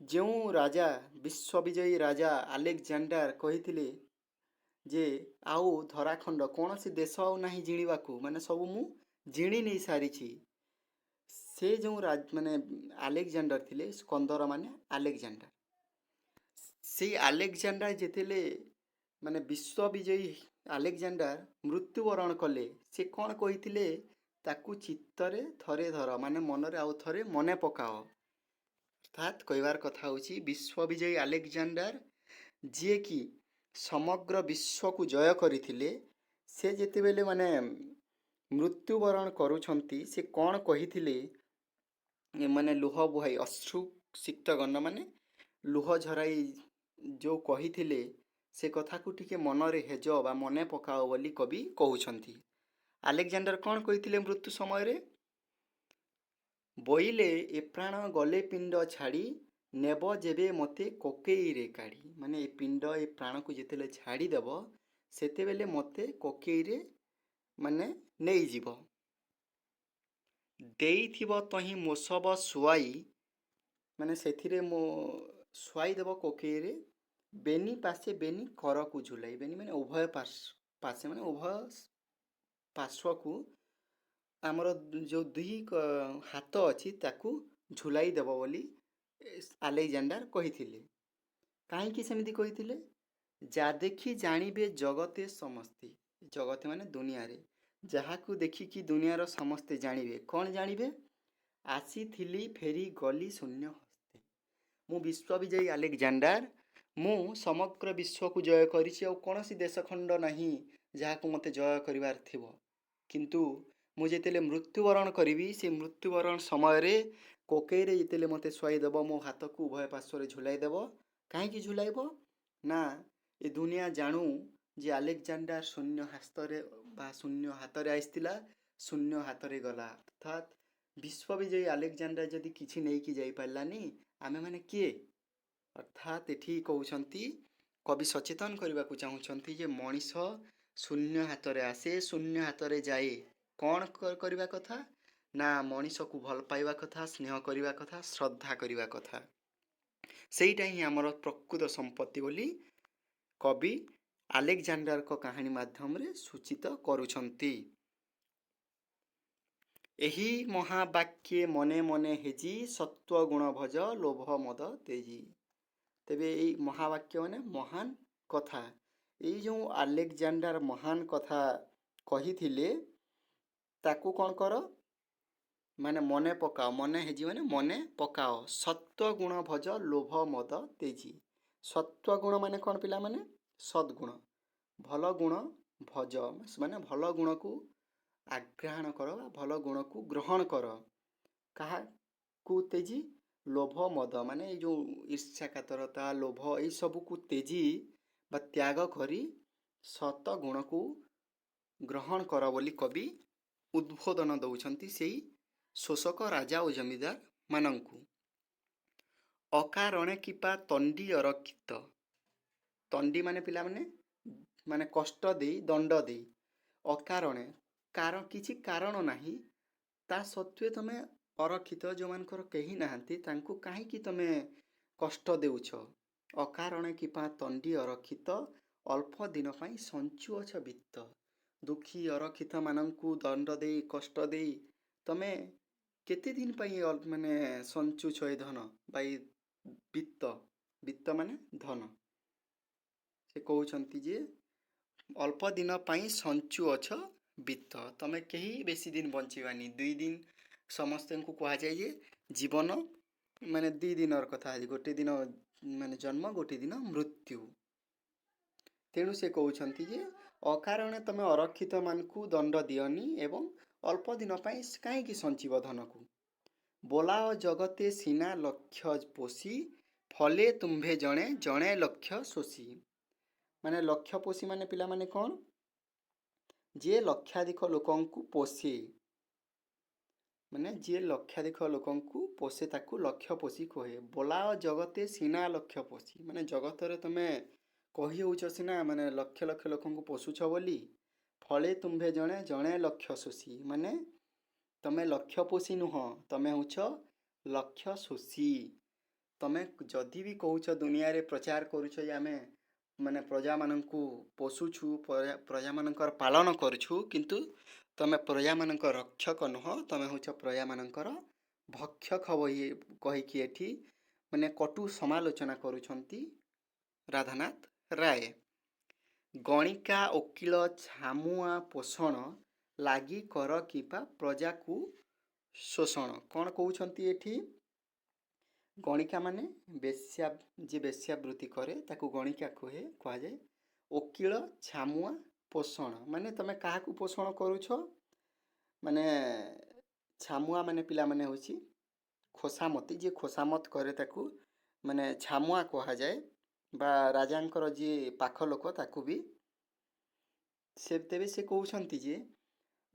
ଯେଉଁ ରାଜା, ବିଶ୍ୱବିଜୟୀ ରାଜା ଆଲେକଜାଣ୍ଡାର କହିଥିଲେ ଯେ ଆଉ ଧରାଖଣ୍ଡ କୌଣସି ଦେଶ ଆଉ ନାହିଁ ଜିଣିବାକୁ, ମାନେ ସବୁ ମୁଁ ଜିଣି ନେଇ ସାରିଛି। ସେ ଯେଉଁ ମାନେ ଆଲେକଜାଣ୍ଡାର ଥିଲେ, ସ୍କନ୍ଦର ମାନେ ଆଲେକଜାଣ୍ଡାର, ସେଇ ଆଲେକଜାଣ୍ଡାର ଯେତେବେଳେ ମାନେ ବିଶ୍ୱବିଜୟୀ ଆଲେକଜାଣ୍ଡାର ମୃତ୍ୟୁବରଣ କଲେ, ସେ କ'ଣ କହିଥିଲେ? ତାକୁ ଚିତ୍ତରେ ଥରେ ଧର, ମାନେ ମନରେ ଆଉ ଥରେ ମନେ ପକାଅ। ଅର୍ଥାତ୍ କହିବାର କଥା ହେଉଛି ବିଶ୍ୱବିଜୟୀ ଆଲେକଜାଣ୍ଡାର ଯିଏକି ସମଗ୍ର ବିଶ୍ୱକୁ ଜୟ କରିଥିଲେ, ସେ ଯେତେବେଳେ ମାନେ ମୃତ୍ୟୁବରଣ କରୁଛନ୍ତି, ସେ କ'ଣ କହିଥିଲେ? ମାନେ ଲୁହ ବୁହାଇ ଅଶ୍ରୁସିକ୍ତ ଗଣ ମାନେ ଲୁହ ଝରାଇ ଯେଉଁ କହିଥିଲେ, ସେ କଥାକୁ ଟିକେ ମନରେ ହେଜ ବା ମନେ ପକାଅ ବୋଲି କବି କହୁଛନ୍ତି। ଆଲେକଜାଣ୍ଡାର କ'ଣ କହିଥିଲେ ମୃତ୍ୟୁ ସମୟରେ? ବୋଇଲେ ଏ ପ୍ରାଣ ଗଲେ ପିଣ୍ଡ ଛାଡ଼ି, ନେବ ଯେବେ ମୋତେ କୋକେଇରେ କାଢ଼ି। ମାନେ ଏ ପିଣ୍ଡ ଏ ପ୍ରାଣକୁ ଯେତେବେଳେ ଛାଡ଼ିଦେବ, ସେତେବେଳେ ମୋତେ କୋକେଇରେ ମାନେ ନେଇଯିବ। ଦେଇଥିବ ତହିଁ ମୋସବ ଶୁଆଇ, ମାନେ ସେଥିରେ ମୋ ଶୁଆଇ ଦେବ କୋକେଇରେ। ବେନି ପାଶେ ବେନି କରକୁ ଝୁଲାଇ। ବେନି ମାନେ ଉଭୟ ପାଶେ ମାନେ ଉଭୟ ପାର୍ଶ୍ୱକୁ ଆମର ଯେଉଁ ଦୁଇ ହାତ ଅଛି ତାକୁ ଝୁଲାଇ ଦେବ ବୋଲି ଆଲେକଜାଣ୍ଡାର କହିଥିଲେ। କାହିଁକି ସେମିତି କହିଥିଲେ? ଯା ଦେଖି ଜାଣିବେ ଜଗତେ ସମସ୍ତେ। ଜଗତ ମାନେ ଦୁନିଆରେ, ଯାହାକୁ ଦେଖିକି ଦୁନିଆର ସମସ୍ତେ ଜାଣିବେ। କ'ଣ ଜାଣିବେ? ଆସିଥିଲି ଫେରି ଗଲି ଶୂନ୍ୟ ହସ୍ତେ। ମୁଁ ବିଶ୍ୱବିଜୟୀ ଆଲେକଜାଣ୍ଡାର, ମୁଁ ସମଗ୍ର ବିଶ୍ୱକୁ ଜୟ କରିଛି। ଆଉ କୌଣସି ଦେଶଖଣ୍ଡ ନାହିଁ ଯାହାକୁ ମୋତେ ଜୟ କରିବାର ଥିବ। କିନ୍ତୁ ମୁଁ ଯେତେବେଳେ ମୃତ୍ୟୁବରଣ କରିବି, ସେ ମୃତ୍ୟୁବରଣ ସମୟରେ କୋକେଇରେ ଯେତେବେଳେ ମୋତେ ଶୁଆଇଦେବ, ମୋ ହାତକୁ ଉଭୟ ପାର୍ଶ୍ୱରେ ଝୁଲାଇ ଦେବ। କାହିଁକି ଝୁଲାଇବ? ନା ଏ ଦୁନିଆ ଜାଣୁ ଯେ ଆଲେକଜାଣ୍ଡାର ଶୂନ୍ୟ ହସ୍ତରେ ବା ଶୂନ୍ୟ ହାତରେ ଆସିଥିଲା, ଶୂନ୍ୟ ହାତରେ ଗଲା। ଅର୍ଥାତ୍ ବିଶ୍ୱବିଜୟୀ ଆଲେକଜାଣ୍ଡାର ଯଦି କିଛି ନେଇକି ଯାଇପାରିଲାନି, ଆମେମାନେ କିଏ? ଅର୍ଥାତ୍ ଏଠି କହୁଛନ୍ତି, କବି ସଚେତନ କରିବାକୁ ଚାହୁଁଛନ୍ତି ଯେ ମଣିଷ ଶୂନ୍ୟ ହାତରେ ଆସେ, ଶୂନ୍ୟ ହାତରେ ଯାଏ। କ'ଣ କରିବା କଥା? ନା ମଣିଷକୁ ଭଲ ପାଇବା କଥା, ସ୍ନେହ କରିବା କଥା, ଶ୍ରଦ୍ଧା କରିବା କଥା। ସେଇଟା ହିଁ ଆମର ପ୍ରକୃତ ସମ୍ପତ୍ତି ବୋଲି କବି ଆଲେକଜାଣ୍ଡାରଙ୍କ କାହାଣୀ ମାଧ୍ୟମରେ ସୂଚିତ କରୁଛନ୍ତି। ଏହି ମହାବାକ୍ୟେ ମନେ ମନେ ହେଜି, ସତ୍ୱ ଗୁଣ ଭଜ ଲୋଭ ମଦ ତେଜି। ତେବେ ଏଇ ମହାବାକ୍ୟ ମାନେ ମହାନ କଥା। ଏଇ ଯେଉଁ ଆଲେକଜାଣ୍ଡାର ମହାନ କଥା କହିଥିଲେ, ତାକୁ କ'ଣ କର? ମାନେ ମନେ ପକାଅ। ମନେ ହେଜି ମାନେ ମନେ ପକାଅ। ସତ୍ୱ ଗୁଣ ଭଜ ଲୋଭ ମଦ ତେଜି। ସତ୍ୱ ଗୁଣ ମାନେ କ'ଣ ପିଲାମାନେ? ସଦ୍ଗୁଣ। ଭଲ ଗୁଣ ଭଜ ମାନେ ଭଲ ଗୁଣକୁ ଆଗ୍ରହଣ କର, ଭଲ ଗୁଣକୁ ଗ୍ରହଣ କର। କାହାକୁ ତେଜି? ଲୋଭ ମଦ ମାନେ ଏଇ ଯେଉଁ ଈର୍ଷା କାତରତା, ଲୋଭ, ଏଇସବୁକୁ ତେଜି ବା ତ୍ୟାଗ କରି ସତ ଗୁଣକୁ ଗ୍ରହଣ କର ବୋଲି କବି ଉଦ୍ବୋଧନ ଦେଉଛନ୍ତି ସେଇ ଶୋଷକ ରାଜା ଓ ଜମିଦାର ମାନଙ୍କୁ। ଅକାରଣେ କିପା ତଣ୍ଡି ଅରକ୍ଷିତ। ତଣ୍ଡି ମାନେ ପିଲାମାନେ ମାନେ କଷ୍ଟ ଦେଇ, ଦଣ୍ଡ ଦେଇ। ଅକାରଣେ କିଛି କାରଣ ନାହିଁ, ତା ସତ୍ତ୍ୱେ ତମେ ଅରକ୍ଷିତ, ଯେଉଁମାନଙ୍କର କେହି ନାହାନ୍ତି, ତାଙ୍କୁ କାହିଁକି ତମେ କଷ୍ଟ ଦେଉଛ? ଅକାରଣେ କିପା ତଣ୍ଡି ଅରକ୍ଷିତ, ଅଳ୍ପ ଦିନ ପାଇଁ ସଞ୍ଚୁଅଛ ବିତ୍ତ। ଦୁଃଖୀ ଅରକ୍ଷିତ ମାନଙ୍କୁ ଦଣ୍ଡ ଦେଇ, କଷ୍ଟ ଦେଇ ତମେ କେତେ ଦିନ ପାଇଁ ମାନେ ସଞ୍ଚୁଛ ଏ ଧନ ବା ଏ ବିତ୍ତ? ବିତ୍ତ ମାନେ ଧନ। ସେ କହୁଛନ୍ତି ଯେ ଅଳ୍ପ ଦିନ ପାଇଁ ସଞ୍ଚୁଅଛ ବିତ୍ତ। ତମେ କେହି ବେଶୀ ଦିନ ବଞ୍ଚିବାନି। 2 ଦିନ ସମସ୍ତଙ୍କୁ କୁହାଯାଏ ଯେ ଜୀବନ ମାନେ 2 ଦିନର କଥା। ଗୋଟେ ଦିନ ମାନେ ଜନ୍ମ, ଗୋଟେ ଦିନ ମୃତ୍ୟୁ। ତେଣୁ ସେ କହୁଛନ୍ତି ଯେ ଅକାରଣେ ତମେ ଅରକ୍ଷିତ ମାନଙ୍କୁ ଦଣ୍ଡ ଦିଅନି ଏବଂ ଅଳ୍ପ ଦିନ ପାଇଁ କାହିଁକି ସଞ୍ଚିବ ଧନକୁ। ବୋଲାଅ ଜଗତେ ସିନା ଲକ୍ଷ୍ୟ ପୋଷି, ଫଲେ ତୁମ୍ଭେ ଜଣେ ଜଣେ ଲକ୍ଷ୍ୟ ଶୋଷୀ। ମାନେ ଲକ୍ଷ୍ୟ ପୋଷୀ ମାନେ ପିଲାମାନେ କ'ଣ? ଯିଏ ଲକ୍ଷାଧିକ ଲୋକଙ୍କୁ ପୋଷେ। ମାନେ ଯିଏ ଲକ୍ଷାଧିକ ଲୋକଙ୍କୁ ପୋଷେ ତାକୁ ଲକ୍ଷ୍ୟ ପୋଷୀ କହେ। ବୋଲାଅ ଜଗତେ ସିନା ଲକ୍ଷ୍ୟ ପୋଷୀ ମାନେ ଜଗତରେ ତମେ କହି ହେଉଛ ସିନା ମାନେ ଲକ୍ଷ ଲକ୍ଷ ଲୋକଙ୍କୁ ପୋଷୁଛ ବୋଲି। ଫଳେ ତୁମ୍ଭେ ଜଣେ ଜଣେ ଲକ୍ଷ୍ୟ ଶୋଷୀ ମାନେ ତମେ ଲକ୍ଷ୍ୟ ପୋଷୀ ନୁହଁ, ତମେ ହେଉଛ ଲକ୍ଷ୍ୟ ଶୋଷୀ। ତମେ ଯଦି ବି କହୁଛ, ଦୁନିଆରେ ପ୍ରଚାର କରୁଛ ଯେ ଆମେ ମାନେ ପ୍ରଜାମାନଙ୍କୁ ପୋଷୁଛୁ, ପ୍ରଜାମାନଙ୍କର ପାଳନ କରୁଛୁ, କିନ୍ତୁ ତମେ ପ୍ରଜାମାନଙ୍କ ରକ୍ଷକ ନୁହଁ, ତମେ ହେଉଛ ପ୍ରଜାମାନଙ୍କର ଭକ୍ଷକ କହିକି ଏଠି ମାନେ କଟୁ ସମାଲୋଚନା କରୁଛନ୍ତି ରାଧାନାଥ ରାୟ। ଗଣିକା ଓକିଳ ଛାମୁଆ ପୋଷଣ, ଲାଗି କର କିପା ପ୍ରଜାକୁ ଶୋଷଣ। କ'ଣ କହୁଛନ୍ତି ଏଠି? ଗଣିକା ମାନେ ବେଶ୍ୟା, ଯିଏ ବେଶ୍ୟାବୃତ୍ତି କରେ ତାକୁ ଗଣିକା କୁହାଯାଏ। ଓକିଳ, ଛାମୁଆ, ପୋଷଣ ମାନେ ତମେ କାହାକୁ ପୋଷଣ କରୁଛ? ମାନେ ଛାମୁଆ ମାନେ ପିଲାମାନେ ହେଉଛି ଖୋସାମତି, ଯିଏ ଖୋସାମତ କରେ ତାକୁ ମାନେ ଛାମୁଆ କୁହାଯାଏ, ବା ରାଜାଙ୍କର ଯିଏ ପାଖ ଲୋକ ତାକୁ ବି। ତେବେ ସେ କହୁଛନ୍ତି ଯେ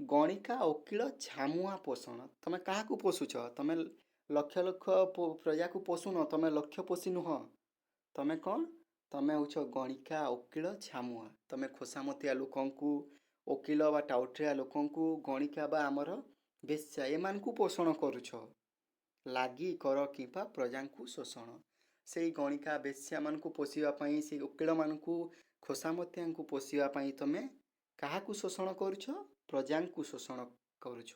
ଗଣିକା, ଓକିଳ, ଛାମୁଆ, ପୋଷଣ। ତମେ କାହାକୁ ପୋଷୁଛ? ତମେ ଲକ୍ଷ ଲକ୍ଷ ପ୍ରଜାକୁ ପୋଷୁନ, ତମେ ଲକ୍ଷ ପୋଷି ନୁହଁ। ତମେ କ'ଣ? ତମେ ହେଉଛ ଗଣିକା, ଓକିଳ, ଛାମୁଆ। ତମେ ଖୋସାମତିଆ ଲୋକଙ୍କୁ, ଓକିଲ ବା ଟାଉଟରିଆ ଲୋକଙ୍କୁ, ଗଣିକା ବା ଆମର ବେଶ୍ୟା ଏମାନଙ୍କୁ ପୋଷଣ କରୁଛ। ଲାଗି କର କିମ୍ବା ପ୍ରଜାଙ୍କୁ ଶୋଷଣ। ସେଇ ଗଣିକା ବେଶ୍ୟାମାନଙ୍କୁ ପୋଷିବା ପାଇଁ, ସେଇ ଓକିଳମାନଙ୍କୁ, ଖୋସାମତିଆଙ୍କୁ ପୋଷିବା ପାଇଁ ତମେ କାହାକୁ ଶୋଷଣ କରୁଛ? ପ୍ରଜାଙ୍କୁ ଶୋଷଣ କରୁଛ।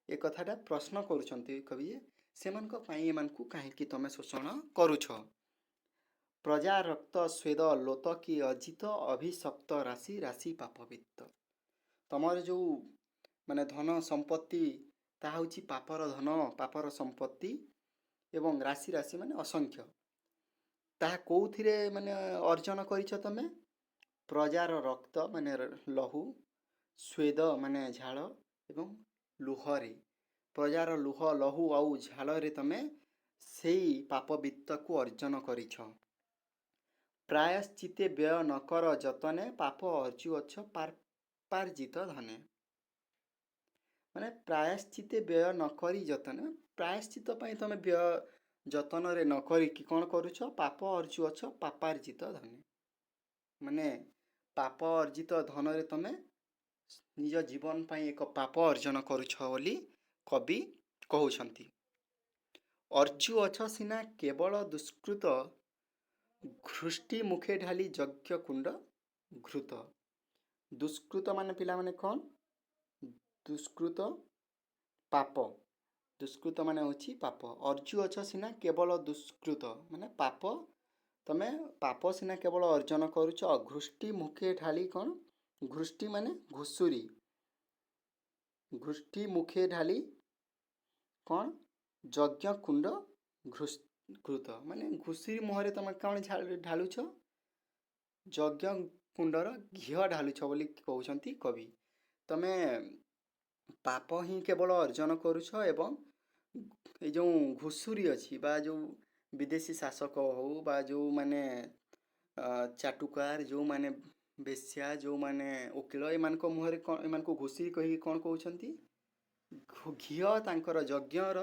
ଏ କଥାଟା ପ୍ରଶ୍ନ କରୁଛନ୍ତି କବି, ସେମାନଙ୍କ ପାଇଁ ଏମାନଙ୍କୁ କାହିଁକି ତମେ ଶୋଷଣ କରୁଛ? ପ୍ରଜା ରକ୍ତ ସ୍ୱେଦ ଲୋତକି ଅଜିତ ଅଭିଶପ୍ତ ରାଶି ରାଶି ପାପବିତ୍ତ। ତମର ଯେଉଁ ମାନେ ଧନ ସମ୍ପତ୍ତି ତାହା ହେଉଛି ପାପର ଧନ, ପାପର ସମ୍ପତ୍ତି, ଏବଂ ରାଶି ରାଶି ମାନେ ଅସଂଖ୍ୟ। ତାହା କେଉଁଥିରେ ମାନେ ଅର୍ଜନ କରିଛ ତମେ? ପ୍ରଜାର ରକ୍ତ ମାନେ ଲହୁ, ସ୍ୱେଦ ମାନେ ଝାଳ, ଏବଂ ଲୁହରେ, ପ୍ରଜାର ଲୁହ, ଲହୁ ଆଉ ଝାଳରେ ତମେ ସେଇ ପାପବିତ୍ତକୁ ଅର୍ଜନ କରିଛ। ପ୍ରାୟଶ୍ଚିତେ ବ୍ୟୟ ନ କର ଯତନେ, ପାପ ଅର୍ଜୁଅଛ ପାର୍ଜିତ ଧନେ। ମାନେ ପ୍ରାୟଶ୍ଚିତେ ବ୍ୟୟ ନ କରି ଯତନେ, ପ୍ରାୟଶ୍ଚିତ ପାଇଁ ତମେ ବ୍ୟୟ ଯତନରେ ନ କରିକି କ'ଣ କରୁଛ? ପାପ ଅର୍ଜୁଅଛ ପାପାର୍ଜିତ ଧନେ। ମାନେ ପାପ ଅର୍ଜିତ ଧନରେ ତମେ ନିଜ ଜୀବନ ପାଇଁ ଏକ ପାପ ଅର୍ଜନ କରୁଛ ବୋଲି କବି କହୁଛନ୍ତି। ଅର୍ଜୁଅଛ ସିନା କେବଳ ଦୁଷ୍କୃତ, ଘୃଷ୍ଟି ମୁଖେ ଢାଲି ଯଜ୍ଞ କୁଣ୍ଡ ଘୃତ। ଦୁଷ୍କୃତ ମାନେ ପିଲାମାନେ କ'ଣ? ଦୁଷ୍କୃତ ପାପ। ଦୁଷ୍କୃତ ମାନେ ହେଉଛି ପାପ। ଅର୍ଜୁଅଛ ସିନା କେବଳ ଦୁଷ୍କୃତ ମାନେ ପାପ, ତମେ ପାପ ସିନା କେବଳ ଅର୍ଜନ କରୁଛ। ଘୃଷ୍ଟି ମୁଖେ ଢାଳି କ'ଣ? ଘୃଷ୍ଟି ମାନେ ଘୁଷୁରୀ। ଘୃଷ୍ଟି ମୁଖେ ଢାଳି କ'ଣ? ଯଜ୍ଞ କୁଣ୍ଡ ଘୃତ ମାନେ ଘୁଷୁରୀ ମୁହଁରେ ତମେ କ'ଣ ଢାଳୁଛ? ଯଜ୍ଞ କୁଣ୍ଡର ଘିଅ ଢାଳୁଛ ବୋଲି କହୁଛନ୍ତି କବି। ତମେ ପାପ ହିଁ କେବଳ ଅର୍ଜନ କରୁଛ, ଏବଂ ଏ ଯେଉଁ ଘୁଷୁରୀ ଅଛି ବା ଯେଉଁ ବିଦେଶୀ ଶାସକ ହେଉ ବା ଯେଉଁମାନେ ଚାଟୁକାର, ଯେଉଁମାନେ ବେଶ୍ୟା, ଯେଉଁମାନେ ଓକିଳ, ଏମାନଙ୍କ ମୁହଁରେ କ'ଣ, ଏମାନଙ୍କୁ ଘୁଷୁରୀ କହିକି କ'ଣ କହୁଛନ୍ତି? ଘିଅ, ତାଙ୍କର ଯଜ୍ଞର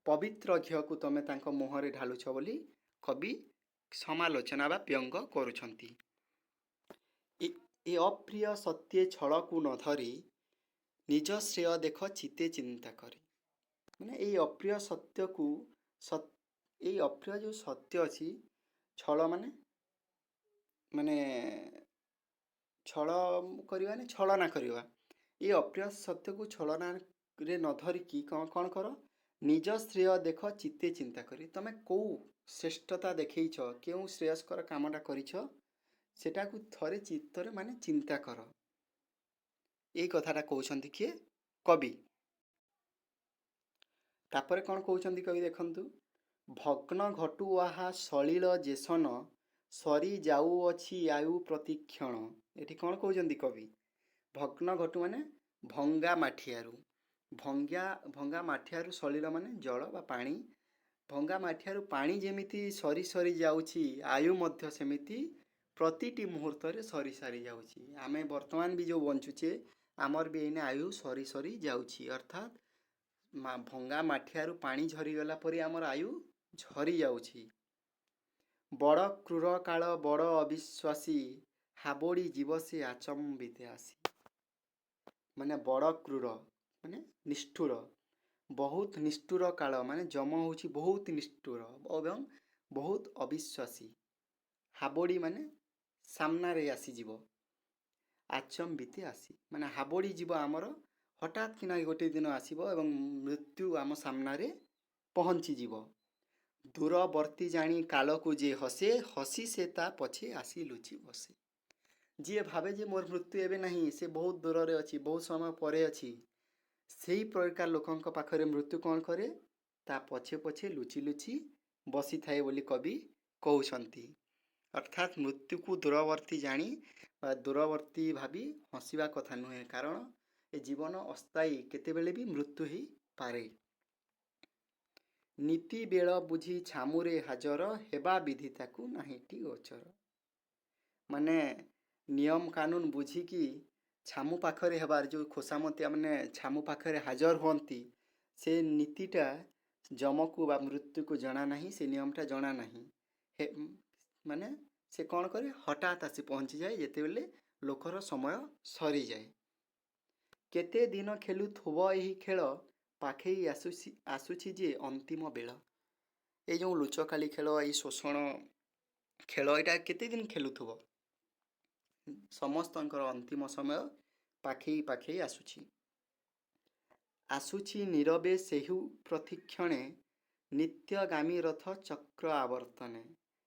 ପବିତ୍ର ଘିଅକୁ ତମେ ତାଙ୍କ ମୁହଁରେ ଢାଳୁଛ ବୋଲି କବି ସମାଲୋଚନା ବା ବ୍ୟଙ୍ଗ କରୁଛନ୍ତି। ଏ ଅପ୍ରିୟ ସତ୍ୟ ଛଳକୁ ନ ଧରି, ନିଜ ଶ୍ରେୟ ଦେଖ ଚିତେ ଚିନ୍ତା କରି। ମାନେ ଏଇ ଅପ୍ରିୟ ସତ୍ୟକୁ, ଏଇ ଅପ୍ରିୟ ଯେଉଁ ସତ୍ୟ ଅଛି, ଛଳ ମାନେ ଛଳ କରିବା ମାନେ ଛଳନା କରିବା। ଏଇ ଅପ୍ରିୟ ସତ୍ୟକୁ ଛଳନାରେ ନ ଧରିକି କ'ଣ କର? ନିଜ ଶ୍ରେୟ ଦେଖ ଚିତେ ଚିନ୍ତା କରି। ତମେ କେଉଁ ଶ୍ରେଷ୍ଠତା ଦେଖେଇଛ, କେଉଁ ଶ୍ରେୟସ୍କର କାମଟା କରିଛ, ସେଟାକୁ ଥରେ ଚିତ୍ତରେ ମାନେ ଚିନ୍ତା କର। ଏଇ କଥାଟା କହୁଛନ୍ତି କିଏ? କବି। ତାପରେ କ'ଣ କହୁଛନ୍ତି କବି ଦେଖନ୍ତୁ। ଭଗ୍ନ ଘଟୁ ଆହା ସଳିଳ ଯେସନ, ସରି ଯାଉଅଛି ଆୟୁ ପ୍ରତିକ୍ଷଣ। ଏଠି କ'ଣ କହୁଛନ୍ତି କବି? ଭଗ୍ନ ଘଟୁ ମାନେ ଭଙ୍ଗା ମାଠିଆରୁ, ଭଙ୍ଗା ମାଠିଆରୁ ସଳିଳ ମାନେ ଜଳ ବା ପାଣି। ଭଙ୍ଗା ମାଠିଆରୁ ପାଣି ଯେମିତି ସରି ସରି ଯାଉଛି, ଆୟୁ ମଧ୍ୟ ସେମିତି ପ୍ରତିଟି ମୁହୂର୍ତ୍ତରେ ସରି ସରି ଯାଉଛି। ଆମେ ବର୍ତ୍ତମାନ ବି ଯେଉଁ ବଞ୍ଚୁଛେ, ଆମର ବି ଏଇନେ ଆୟୁ ସରି ସରି ଯାଉଛି। ଅର୍ଥାତ୍ ଭଙ୍ଗା ମାଠିଆରୁ ପାଣି ଝରିଗଲା ପରି ଆମର ଆୟୁ ଝରି ଯାଉଛି। ବଡ଼ କ୍ରୂର କାଳ ବଡ଼ ଅବିଶ୍ୱାସୀ, ହାବଡ଼ି ଯିବ ସେ ଆଚମ୍ବିତେ ଆସି। ମାନେ ବଡ଼ କ୍ରୂର ମାନେ ନିଷ୍ଠୁର, ବହୁତ ନିଷ୍ଠୁର କାଳ ମାନେ ଯମ ହେଉଛି ବହୁତ ନିଷ୍ଠୁର ଏବଂ ବହୁତ ଅବିଶ୍ୱାସୀ। ହାବଡ଼ି ମାନେ ସାମ୍ନାରେ ଆସିଯିବ, ଆଚମ୍ବିତେ ଆସି ମାନେ ହାବଡ଼ି ଯିବ ଆମର, ହଠାତ୍ କିନା ଗୋଟିଏ ଦିନ ଆସିବ ଏବଂ ମୃତ୍ୟୁ ଆମ ସାମ୍ନାରେ ପହଞ୍ଚିଯିବ। ଦୂରବର୍ତ୍ତୀ ଜାଣି କାଳକୁ ଯେ ହସେ, ହସି ସେ ତା ପଛେ ଆସି ଲୁଚି ବସେ। ଯିଏ ଭାବେ ଯେ ମୋର ମୃତ୍ୟୁ ଏବେ ନାହିଁ, ସେ ବହୁତ ଦୂରରେ ଅଛି, ବହୁତ ସମୟ ପରେ ଅଛି, ସେହି ପ୍ରକାର ଲୋକଙ୍କ ପାଖରେ ମୃତ୍ୟୁ କ'ଣ କରେ? ତା ପଛେ ପଛେ ଲୁଚି ଲୁଚି ବସିଥାଏ ବୋଲି କବି କହୁଛନ୍ତି। ଅର୍ଥାତ୍ ମୃତ୍ୟୁକୁ ଦୂରବର୍ତ୍ତୀ ଜାଣି ବା ଦୂରବର୍ତ୍ତୀ ଭାବି ହସିବା କଥା ନୁହେଁ, କାରଣ ଏ ଜୀବନ ଅସ୍ଥାୟୀ, କେତେବେଳେ ବି ମୃତ୍ୟୁ ହେଇପାରେ। ନୀତି ବେଳ ବୁଝି ଛାମୁରେ ହାଜର, ହେବା ବିଧିତାକୁ ନାହିଁଟି ଗୋଚର। ମାନେ ନିୟମ କାନୁନ ବୁଝିକି ଛାମୁ ପାଖରେ ହେବାର, ଯେଉଁ ଖୋସାମତିଆ ମାନେ ଛାମୁ ପାଖରେ ହାଜର ହୁଅନ୍ତି, ସେ ନୀତିଟା ଯମକୁ ବା ମୃତ୍ୟୁକୁ ଜଣା ନାହିଁ, ସେ ନିୟମଟା ଜଣା ନାହିଁ। ମାନେ ସେ କ'ଣ କରେ, ହଠାତ୍ ଆସି ପହଞ୍ଚିଯାଏ ଯେତେବେଳେ ଲୋକର ସମୟ ସରିଯାଏ। କେତେ ଦିନ ଖେଳୁଥିବ ଏହି ଖେଳ, ପାଖେଇ ଆସୁଛି ଯେ ଅନ୍ତିମ ବେଳ। ଏଇ ଯେଉଁ ଲୁଚକାଳି ଖେଳ, ଏଇ ଶୋଷଣ ଖେଳ, ଏଇଟା କେତେ ଦିନ ଖେଳୁଥିବ, ସମସ୍ତଙ୍କର ଅନ୍ତିମ ସମୟ ପାଖେଇ ପାଖେଇ ଆସୁଛି। ଆସୁଛି ନୀରବେ ସେହୁ ପ୍ରତିକ୍ଷଣେ, ନିତ୍ୟଗାମୀ ରଥ ଚକ୍ର ଆବର୍ତ୍ତନେ।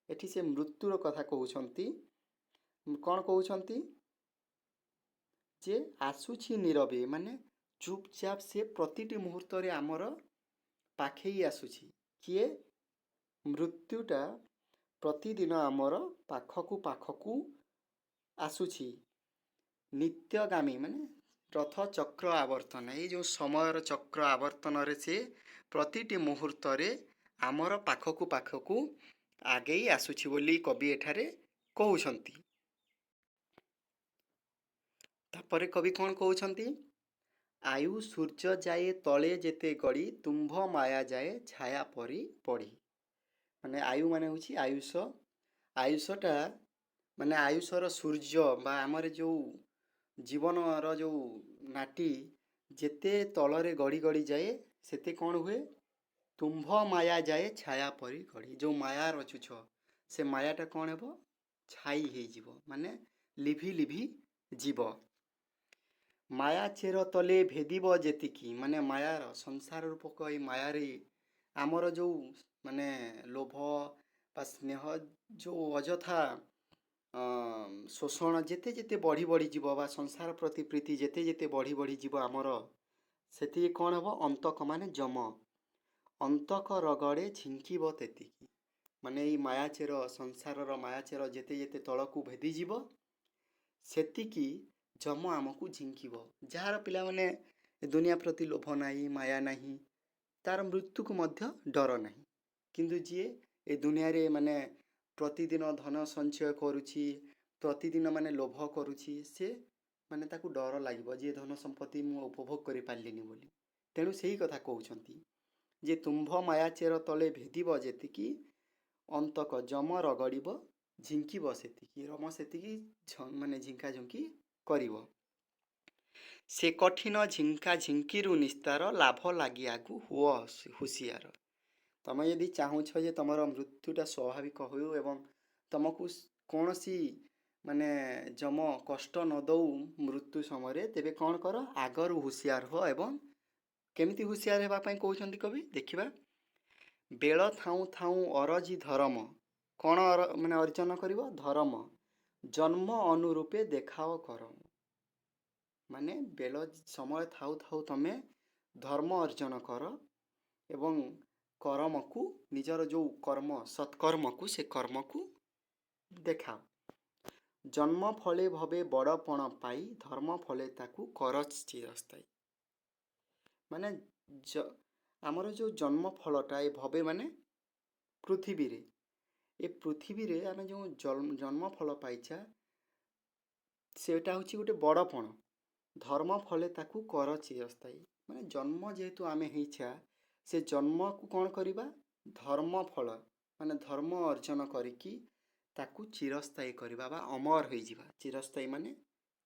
ଏଠି ସେ ମୃତ୍ୟୁର କଥା କହୁଛନ୍ତି। କ'ଣ କହୁଛନ୍ତି? ଯେ ଆସୁଛି ନୀରବେ, ମାନେ ଚୁପଚାପ ସେ ପ୍ରତିଟି ମୁହୂର୍ତ୍ତରେ ଆମର ପାଖେଇ ଆସୁଛି। କିଏ? ମୃତ୍ୟୁଟା ପ୍ରତିଦିନ ଆମର ପାଖକୁ ପାଖକୁ ଆସୁଛି। ନିତ୍ୟଗାମୀ ମାନେ ରଥ ଚକ୍ର ଆବର୍ତ୍ତନ, ଏଇ ଯେଉଁ ସମୟର ଚକ୍ର ଆବର୍ତ୍ତନରେ ସେ ପ୍ରତିଟି ମୁହୂର୍ତ୍ତରେ ଆମର ପାଖକୁ ପାଖକୁ ଆଗେଇ ଆସୁଛି ବୋଲି କବି ଏଠାରେ କହୁଛନ୍ତି। ତାପରେ କବି କ'ଣ କହୁଛନ୍ତି? ଆୟୁ ସୂର୍ଯ୍ୟ ଯାଏ ତଳେ ଯେତେ ଗଡ଼ି, ତୁମ୍ଭ ମାୟା ଯାଏ ଛାୟା ପରି ପଡ଼ି। ମାନେ ଆୟୁ ମାନେ ହେଉଛି ଆୟୁଷ। ଆୟୁଷଟା ମାନେ ଆୟୁଷର ସୂର୍ଯ୍ୟ ବା ଆମର ଯେଉଁ ଜୀବନର ଯେଉଁ ନାଟି ଯେତେ ତଳରେ ଗଡ଼ି ଗଡ଼ି ଯାଏ, ସେତେ କ'ଣ ହୁଏ? ତୁମ୍ଭ ମାୟା ଯାଏ ଛାୟା ପରି ଗଡ଼ି। ଯେଉଁ ମାୟା ରଚୁଛ, ସେ ମାୟାଟା କ'ଣ ହେବ? ଛାଇ ହେଇଯିବ, ମାନେ ଲିଭି ଲିଭି ଯିବ। ମାୟା ଚେର ତଲେ ଭେଦିବ ଯେତିକି, ମାନେ ମାୟାର ସଂସାର ରୂପକ ଏଇ ମାୟାରେ ଆମର ଯେଉଁ ମାନେ ଲୋଭ ବା ସ୍ନେହ, ଯେଉଁ ଅଯଥା ଶୋଷଣ ଯେତେ ଯେତେ ବଢ଼ି ବଢ଼ିଯିବ, ବା ସଂସାର ପ୍ରତି ପ୍ରୀତି ଯେତେ ଯେତେ ବଢ଼ି ବଢ଼ିଯିବ ଆମର, ସେତିକି କ'ଣ ହେବ? ଅନ୍ତକ ମାନେ ଯମ, ଅନ୍ତକ ରଗଡ଼େ ଝିଙ୍କିବ ତେତିକି। ମାନେ ଏଇ ମାୟାଚେର, ସଂସାରର ମାୟାଚେର ଯେତେ ଯେତେ ତଳକୁ ଭେଦିଯିବ, ସେତିକି ଯମ ଆମକୁ ଝିଙ୍କିବ। ଯାହାର ପିଲାମାନେ ଦୁନିଆ ପ୍ରତି ଲୋଭ ନାହିଁ, ମାୟା ନାହିଁ, ତାର ମୃତ୍ୟୁକୁ ମଧ୍ୟ ଡର ନାହିଁ। କିନ୍ତୁ ଯିଏ ଏ ଦୁନିଆରେ ମାନେ ପ୍ରତିଦିନ ଧନ ସଞ୍ଚୟ କରୁଛି, ପ୍ରତିଦିନ ମାନେ ଲୋଭ କରୁଛି, ସେ ମାନେ ତାକୁ ଡର ଲାଗିବ ଯେ ଧନ ସମ୍ପତ୍ତି ମୁଁ ଉପଭୋଗ କରିପାରିଲିନି ବୋଲି। ତେଣୁ ସେଇ କଥା କହୁଛନ୍ତି ଯେ ତୁମ୍ଭ ମାୟା ଚେର ତଳେ ଭେଦିବ ଯେତିକି, ଅନ୍ତକ ଯମ ରଗଡ଼ିବ ଝିଙ୍କିବ ସେତିକି। ରମ ସେତିକି ମାନେ ଝିଙ୍କାଝୁଙ୍କି କରିବ। ସେ କଠିନ ଝିଙ୍କା ଝିଙ୍କିରୁ ନିସ୍ତାର, ଲାଭ ଲାଗିଆକୁ ହୁଅ ହୁସିଆର। ତମେ ଯଦି ଚାହୁଁଛ ଯେ ତମର ମୃତ୍ୟୁଟା ସ୍ୱାଭାବିକ ହେଉ ଏବଂ ତମକୁ କୌଣସି ମାନେ ଯମ କଷ୍ଟ ନ ଦେଉ ମୃତ୍ୟୁ ସମୟରେ, ତେବେ କ'ଣ କର? ଆଗରୁ ହୁସିଆର ହୁଅ। ଏବଂ କେମିତି ହୁସିଆର ହେବା ପାଇଁ କହୁଛନ୍ତି କବି? ଦେଖିବା। ବେଳ ଥାଉଁ ଥାଉଁ ଅରଜି ଧରମ। କ'ଣ ମାନେ ଅର୍ଜନ କରିବ? ଧରମ। ଜନ୍ମ ଅନୁରୂପେ ଦେଖାଅ କରମ। ମାନେ ବେଳ ସମୟ ଥାଉ ଥାଉ ତମେ ଧର୍ମ ଅର୍ଜନ କର ଏବଂ କରମକୁ, ନିଜର ଯେଉଁ କର୍ମ ସତ୍କର୍ମକୁ, ସେ କର୍ମକୁ ଦେଖାଅ। ଜନ୍ମ ଫଳେ ଭବେ ବଡ଼ପଣ ପାଇ, ଧର୍ମ ଫଳେ ତାକୁ କର ଚିରସ୍ଥାୟୀ। ମାନେ ଆମର ଯେଉଁ ଜନ୍ମ ଫଳଟା, ଏ ଭବେ ମାନେ ପୃଥିବୀରେ, ଏ ପୃଥିବୀରେ ଆମେ ଯେଉଁ ଜନ୍ମ ଫଳ ପାଇଛା, ସେଟା ହେଉଛି ଗୋଟେ ବଡ଼ପଣ। ଧର୍ମ ଫଳେ ତାକୁ କର ଚିରସ୍ଥାୟୀ। ମାନେ ଜନ୍ମ ଯେହେତୁ ଆମେ ହେଇଛା, ସେ ଜନ୍ମକୁ କ'ଣ କରିବା? ଧର୍ମ ଫଳ ମାନେ ଧର୍ମ ଅର୍ଜନ କରିକି ତାକୁ ଚିରସ୍ଥାୟୀ କରିବା ବା ଅମର ହେଇଯିବା। ଚିରସ୍ଥାୟୀ ମାନେ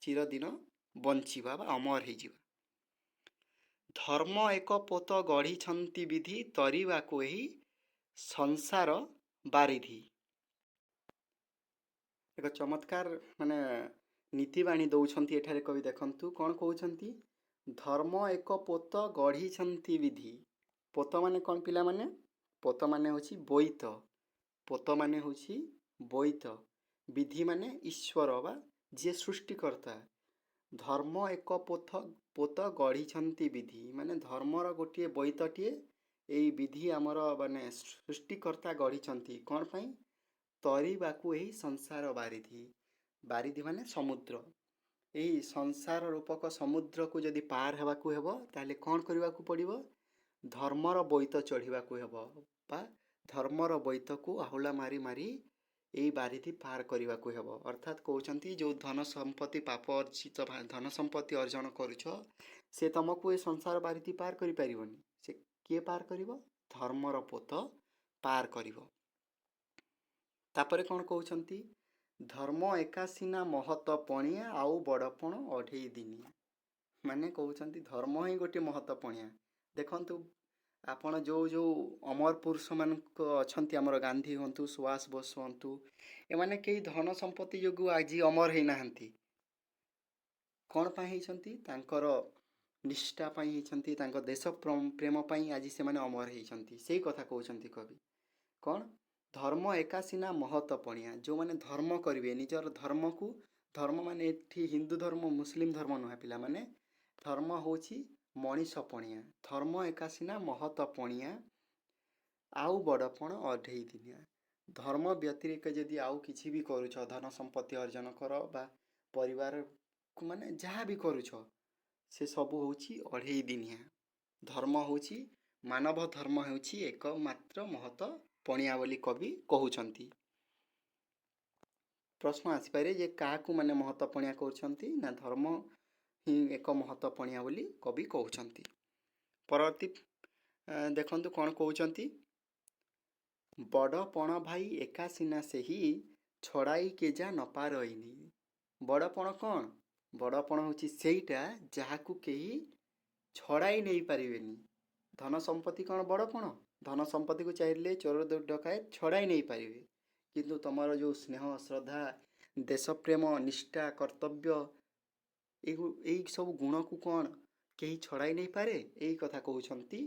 ଚିରଦିନ ବଞ୍ଚିବା ବା ଅମର ହେଇଯିବା। ଧର୍ମ ଏକ ପୋତ ଗଢ଼ିଛନ୍ତି ବିଧି, ତରିବାକୁ ଏହି ସଂସାର ବାରିଧି। ଏକ ଚମତ୍କାର ମାନେ ନୀତିବାଣୀ ଦଉଛନ୍ତି ଏଠାରେ କବି। ଦେଖନ୍ତୁ କ'ଣ କହୁଛନ୍ତି? ଧର୍ମ ଏକ ପୋତ ଗଢ଼ିଛନ୍ତି ବିଧି। ପୋତ ମାନେ କ'ଣ ପିଲାମାନେ? ପୋତ ମାନେ ହେଉଛି ବୋଇତ। ପୋତ ମାନେ ହେଉଛି ବୋଇତ। ବିଧି ମାନେ ଈଶ୍ୱର ବା ଯିଏ ସୃଷ୍ଟିକର୍ତ୍ତା। ଧର୍ମ ଏକ ପୋତ ଗଢ଼ିଛନ୍ତି ବିଧି, ମାନେ ଧର୍ମର ଗୋଟିଏ ବୋଇତଟିଏ ଏଇ ବିଧି ଆମର ମାନେ ସୃଷ୍ଟିକର୍ତ୍ତା ଗଢ଼ିଛନ୍ତି କ'ଣ ପାଇଁ? ତରିବାକୁ ଏହି ସଂସାର ବାରିଧି। ବାରିଧି ମାନେ ସମୁଦ୍ର। ଏହି ସଂସାର ରୂପକ ସମୁଦ୍ରକୁ ଯଦି ପାର ହେବାକୁ ହେବ ତାହେଲେ କ'ଣ କରିବାକୁ ପଡ଼ିବ? ଧର୍ମର ବୋଇତ ଚଢ଼ିବାକୁ ହେବ ବା ଧର୍ମର ବୋଇତକୁ ଆହୁଲା ମାରି ମାରି ଏଇ ବାରିଧି ପାର କରିବାକୁ ହେବ। ଅର୍ଥାତ୍ କହୁଛନ୍ତି ଯେଉଁ ଧନ ସମ୍ପତ୍ତି ପାପ ଅର୍ଜିତ ଧନ ସମ୍ପତ୍ତି ଅର୍ଜନ କରୁଛ ସେ ତମକୁ ଏ ସଂସାର ବାରିଧି ପାର କରିପାରିବନି। ସେ କିଏ ପାର କରିବ? ଧର୍ମର ପୋତ ପାର କରିବ। ତାପରେ କ'ଣ କହୁଛନ୍ତି? ଧର୍ମ ଏକା ସିନା ମହତ ପଣିଆ ଆଉ ବଡ଼ପଣ ଅଢ଼େଇ ଦିନିଆ। ମାନେ କହୁଛନ୍ତି ଧର୍ମ ହିଁ ଗୋଟିଏ ମହତ ପଣିଆ। ଦେଖନ୍ତୁ ଆପଣ ଯେଉଁ ଅମର ପୁରୁଷମାନଙ୍କ ଅଛନ୍ତି, ଆମର ଗାନ୍ଧୀ ହୁଅନ୍ତୁ, ସୁଭାଷ ବୋଷ ହୁଅନ୍ତୁ, ଏମାନେ କେହି ଧନ ସମ୍ପତ୍ତି ଯୋଗୁଁ ଆଜି ଅମର ହେଇନାହାନ୍ତି। କ'ଣ ପାଇଁ ହେଇଛନ୍ତି? ତାଙ୍କର ନିଷ୍ଠା ପାଇଁ ହେଇଛନ୍ତି, ତାଙ୍କ ଦେଶ ପ୍ରେମ ପାଇଁ ଆଜି ସେମାନେ ଅମର ହେଇଛନ୍ତି। ସେଇ କଥା କହୁଛନ୍ତି କବି। କ'ଣ? ଧର୍ମ ଏକା ସିନା ମହତ ପଣିଆ। ଯେଉଁମାନେ ଧର୍ମ କରିବେ ନିଜର ଧର୍ମକୁ, ଧର୍ମ ମାନେ ଏଠି ହିନ୍ଦୁ ଧର୍ମ ମୁସଲିମ ଧର୍ମ ନୁହେଁ ପିଲାମାନେ, ଧର୍ମ ହେଉଛି ମଣିଷ ପଣିଆ। ଧର୍ମ ଏକା ସିନା ମହତ ପଣିଆ ଆଉ ବଡ଼ପଣ ଅଢ଼େଇ ଦିନିଆ। ଧର୍ମ ବ୍ୟତିରେକ ଯଦି ଆଉ କିଛି ବି କରୁଛ, ଧନ ସମ୍ପତ୍ତି ଅର୍ଜନ କର ବା ପରିବାରକୁ ମାନେ ଯାହା ବି କରୁଛ ସେ ସବୁ ହେଉଛି ଅଢ଼େଇ ଦିନିଆ। ଧର୍ମ ହେଉଛି ମାନବ ଧର୍ମ ହେଉଛି ଏକମାତ୍ର ମହତ ପଣିଆ ବୋଲି କବି କହୁଛନ୍ତି। ପ୍ରଶ୍ନ ଆସିପାରେ ଯେ କାହାକୁ ମାନେ ମହତ ପଣିଆ କହୁଛନ୍ତି? ନା ଧର୍ମ ହିଁ ଏକ ମହତ ପଣିଆ ବୋଲି କବି କହୁଛନ୍ତି। ପରବର୍ତ୍ତୀ ଦେଖନ୍ତୁ କ'ଣ କହୁଛନ୍ତି? ବଡ଼ପଣ ଭାଇ ଏକା ସିନା ସେହି ଛଡ଼ାଇ କେଜା ନପାରଇନି। ବଡ଼ପଣ କ'ଣ? ବଡ଼ପଣ ହେଉଛି ସେଇଟା ଯାହାକୁ କେହି ଛଡ଼ାଇ ନେଇପାରିବେନି। ଧନ ସମ୍ପତ୍ତି କ'ଣ ବଡ଼ପଣ? ଧନ ସମ୍ପତ୍ତିକୁ ଚାହିଁଲେ ଚୋର ଡକାୟତ ଛଡ଼ାଇ ନେଇପାରିବେ, କିନ୍ତୁ ତୁମର ଯେଉଁ ସ୍ନେହ ଶ୍ରଦ୍ଧା ଦେଶପ୍ରେମ ନିଷ୍ଠା କର୍ତ୍ତବ୍ୟ ଏଇ ସବୁ ଗୁଣକୁ କ'ଣ କେହି ଛଡ଼ାଇ ନେଇପାରେ? ଏଇ କଥା କହୁଛନ୍ତି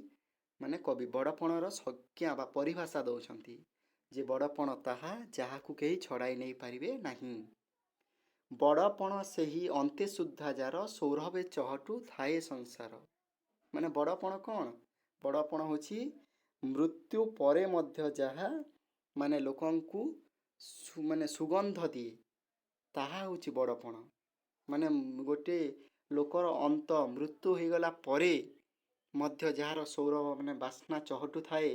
ମାନେ କବି। ବଡ଼ପଣର ସଂଜ୍ଞା ବା ପରିଭାଷା ଦେଉଛନ୍ତି ଯେ ବଡ଼ପଣ ତାହା ଯାହାକୁ କେହି ଛଡ଼ାଇ ନେଇପାରିବେ ନାହିଁ। ବଡ଼ପଣ ସେହି ଅନ୍ତେ ସୁଦ୍ଧା ଯାର ସୌରଭେ ଚହଟୁ ଥାଏ ସଂସାର। ମାନେ ବଡ଼ପଣ କ'ଣ? ବଡ଼ପଣ ହେଉଛି ମୃତ୍ୟୁ ପରେ ମଧ୍ୟ ଯାହା ମାନେ ଲୋକଙ୍କୁ ମାନେ ସୁଗନ୍ଧ ଦିଏ, ତାହା ହେଉଛି ବଡ଼ପଣ। ମାନେ ଗୋଟେ ଲୋକର ଅନ୍ତ ମୃତ୍ୟୁ ହୋଇଗଲା ପରେ ମଧ୍ୟ ଯାହାର ସୌରଭ ମାନେ ବାସ୍ନା ଚହଟୁ ଥାଏ,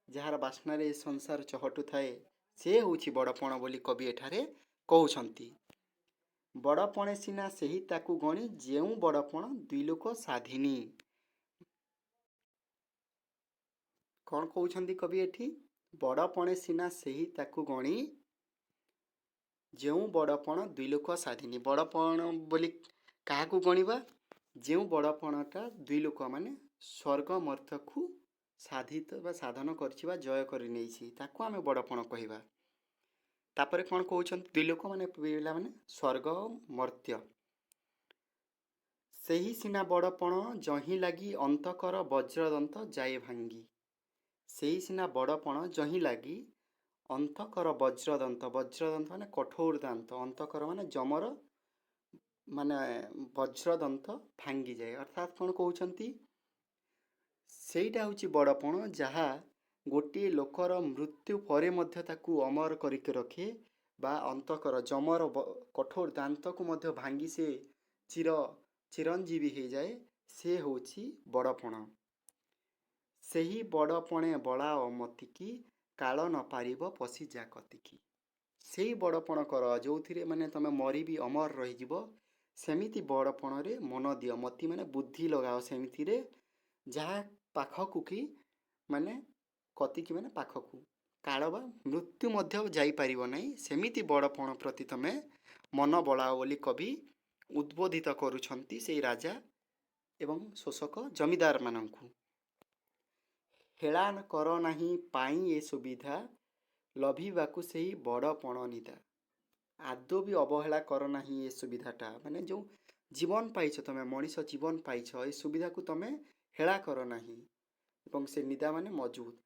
ଯାହାର ବାସ୍ନାରେ ସଂସାର ଚହଟୁ ଥାଏ, ସେ ହେଉଛି ବଡ଼ପଣ ବୋଲି କବି ଏଠାରେ କହୁଛନ୍ତି। ବଡ଼ପଣେ ସିନା ସେହି ତାକୁ ଗଣି ଯେଉଁ ବଡ଼ପଣ ଦ୍ୱିଲୋକ ସାଧିନୀ। କ'ଣ କହୁଛନ୍ତି କବି ଏଠି? ବଡ଼ପଣେ ସିନା ସେହି ତାକୁ ଗଣି ଯେଉଁ ବଡ଼ପଣ ଦ୍ୱିଲୋକ ସାଧିନୀ। ବଡ଼ପଣ ବୋଲି କାହାକୁ ଗଣିବା? ଯେଉଁ ବଡ଼ପଣଟା ଦ୍ୱିଲୋକ ମାନେ ସ୍ୱର୍ଗ ମର୍ତ୍ତ୍ୟକୁ ସାଧିତ ବା ସାଧନ କରିଛି ବା ଜୟ କରି ନେଇଛି, ତାକୁ ଆମେ ବଡ଼ପଣ କହିବା। ତାପରେ କ'ଣ କହୁଛନ୍ତି? ଦ୍ୱିଲୋକ ମାନେ ପିଲାମାନେ ସ୍ୱର୍ଗ ମର୍ତ୍ତ୍ୟ। ସେହି ସିନା ବଡ଼ପଣ ଯହିଁ ଲାଗି ଅନ୍ତକର ବଜ୍ରଦନ୍ତ ଯାଏ ଭାଙ୍ଗି। ସେହି ସିନା ବଡ଼ପଣ ଯହିଁ ଲାଗି ଅନ୍ତକର ବଜ୍ରଦନ୍ତ। ବଜ୍ରଦନ୍ତ ମାନେ କଠୋର ଦାନ୍ତ, ଅନ୍ତକର ମାନେ ଯମର ମାନେ ବଜ୍ରଦନ୍ତ ଭାଙ୍ଗିଯାଏ। ଅର୍ଥାତ୍ କ'ଣ କହୁଛନ୍ତି? ସେଇଟା ହେଉଛି ବଡ଼ପଣ ଯାହା ଗୋଟିଏ ଲୋକର ମୃତ୍ୟୁ ପରେ ମଧ୍ୟ ତାକୁ ଅମର କରିକି ରଖେ ବା ଅନ୍ତକର ଯମର କଠୋର ଦାନ୍ତକୁ ମଧ୍ୟ ଭାଙ୍ଗି ସେ ଚିରଞ୍ଜୀବୀ ହେଇଯାଏ, ସେ ହେଉଛି ବଡ଼ପଣ। ସେହି ବଡ଼ପଣେ ବଳା ଅମତିକି କାଳ ନ ପାରିବ ପଶିଯା କତିକି। ସେଇ ବଡ଼ପଣ କର ଯେଉଁଥିରେ ମାନେ ତୁମେ ମରିବି ଅମର ରହିଯିବ, ସେମିତି ବଡ଼ପଣରେ ମନ ଦିଅ। ମତି ମାନେ ବୁଦ୍ଧି ଲଗାଅ ସେମିତିରେ, ଯାହା ପାଖକୁ କି ମାନେ କତିକି ମାନେ ପାଖକୁ କାଳ ବା ମୃତ୍ୟୁ ମଧ୍ୟ ଯାଇପାରିବ ନାହିଁ, ସେମିତି ବଡ଼ପଣ ପ୍ରତି ତୁମେ ମନ ବଳାଅ ବୋଲି କବି ଉଦ୍ବୋଧିତ କରୁଛନ୍ତି ସେଇ ରାଜା ଏବଂ ଶୋଷକ ଜମିଦାରମାନଙ୍କୁ। ହେଳା କର ନାହିଁ ପାଇଁ ଏ ସୁବିଧା ଲଭିବାକୁ ସେହି ବଡ଼ପଣ ନିଦା। ଆଦୌ ବି ଅବହେଳା କର ନାହିଁ ଏ ସୁବିଧାଟା। ମାନେ ଯେଉଁ ଜୀବନ ପାଇଛ ତୁମେ, ମଣିଷ ଜୀବନ ପାଇଛ, ଏ ସୁବିଧାକୁ ତୁମେ ହେଳା କର ନାହିଁ ଏବଂ ସେ ନିଦା ମାନେ ମଜବୁତ।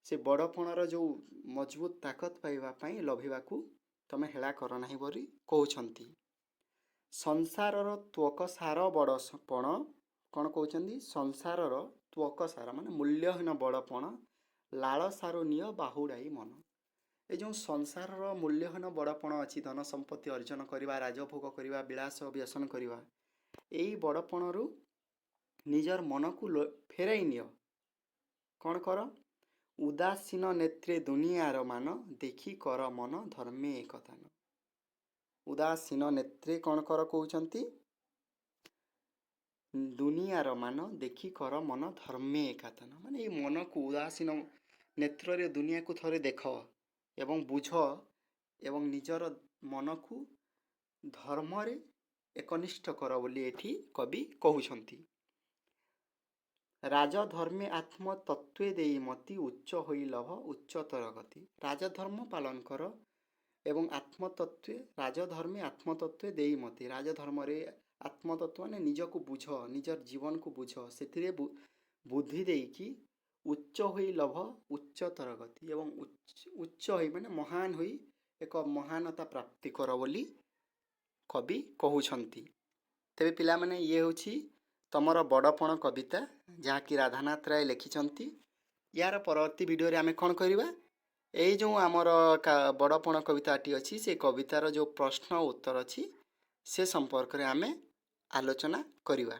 ସେ ବଡ଼ପଣର ଯେଉଁ ମଜବୁତ ତାକତ ପାଇବା ପାଇଁ ଲଭିବାକୁ ତୁମେ ହେଳା କର ନାହିଁ ବୋଲି କହୁଛନ୍ତି। ସଂସାରର ତ୍ୱକ ସାର ବଡ଼ପଣ କ'ଣ କହୁଛନ୍ତି? ସଂସାରର ତ୍ୱକ ମାନେ ମୂଲ୍ୟହୀନ ବଡ଼ପଣ ଲାଳସାରୁ ନିଅ ବାହୁଡ଼ାଇ ମନ। ଏ ଯେଉଁ ସଂସାରର ମୂଲ୍ୟହୀନ ବଡ଼ପଣ ଅଛି, ଧନ ସମ୍ପତ୍ତି ଅର୍ଜନ କରିବା, ରାଜଭୋଗ କରିବା, ବିଳାସ ବ୍ୟସନ କରିବା, ଏଇ ବଡ଼ପଣରୁ ନିଜର ମନକୁ ଫେରାଇ ନିଅ। କ'ଣ କର? ଉଦାସୀନ ନେତ୍ରେ ଦୁନିଆର ମାନ ଦେଖି କର ମନ ଧର୍ମେ ଏକଦାନ। ଉଦାସୀନ ନେତ୍ରେ କ'ଣ କର କହୁଛନ୍ତି? ଦୁନିଆର ମାନ ଦେଖି କର ମନ ଧର୍ମେ ଏକଦାନ। ମାନେ ଏଇ ମନକୁ ଉଦାସୀନ ନେତ୍ରରେ ଦୁନିଆକୁ ଥରେ ଦେଖ ଏବଂ ବୁଝ ଏବଂ ନିଜର ମନକୁ ଧର୍ମରେ ଏକନିଷ୍ଠ କର ବୋଲି ଏଠି କବି କହୁଛନ୍ତି। ରାଜଧର୍ମେ ଆତ୍ମତତ୍ତ୍ୱେ ଦେଇ ମତି ଉଚ୍ଚ ହୋଇ ଲଭ ଉଚ୍ଚତର ଗତି। ରାଜଧର୍ମ ପାଳନ କର ଏବଂ ଆତ୍ମତତ୍ତ୍ୱେ ରାଜଧର୍ମେ ଆତ୍ମତତ୍ତ୍ୱେ ଦେଇ ମତି। ରାଜଧର୍ମରେ ଆତ୍ମତତ୍ତ୍ୱ ମାନେ ନିଜକୁ ବୁଝ, ନିଜର ଜୀବନକୁ ବୁଝ, ସେଥିରେ ବୁଦ୍ଧି ଦେଇକି ଉଚ୍ଚ ହୋଇ ଲଭ ଉଚ୍ଚତର ଗତି ଏବଂ ଉଚ୍ଚ ହୋଇ ମାନେ ମହାନ ହୋଇ ଏକ ମହାନତା ପ୍ରାପ୍ତି କର ବୋଲି କବି କହୁଛନ୍ତି। ତେବେ ପିଲାମାନେ, ଇଏ ହେଉଛି ତମର ବଡ଼ପଣ କବିତା, ଯାହାକି ରାଧାନାଥ ରାୟ ଲେଖିଛନ୍ତି। ୟାର ପରବର୍ତ୍ତୀ ଭିଡ଼ିଓରେ ଆମେ କ'ଣ କରିବା? ଏଇ ଯେଉଁ ଆମର ବଡ଼ପଣ କବିତାଟି ଅଛି, ସେ କବିତାର ଯେଉଁ ପ୍ରଶ୍ନ ଉତ୍ତର ଅଛି ସେ ସମ୍ପର୍କରେ ଆମେ ଆଲୋଚନା କରିବା।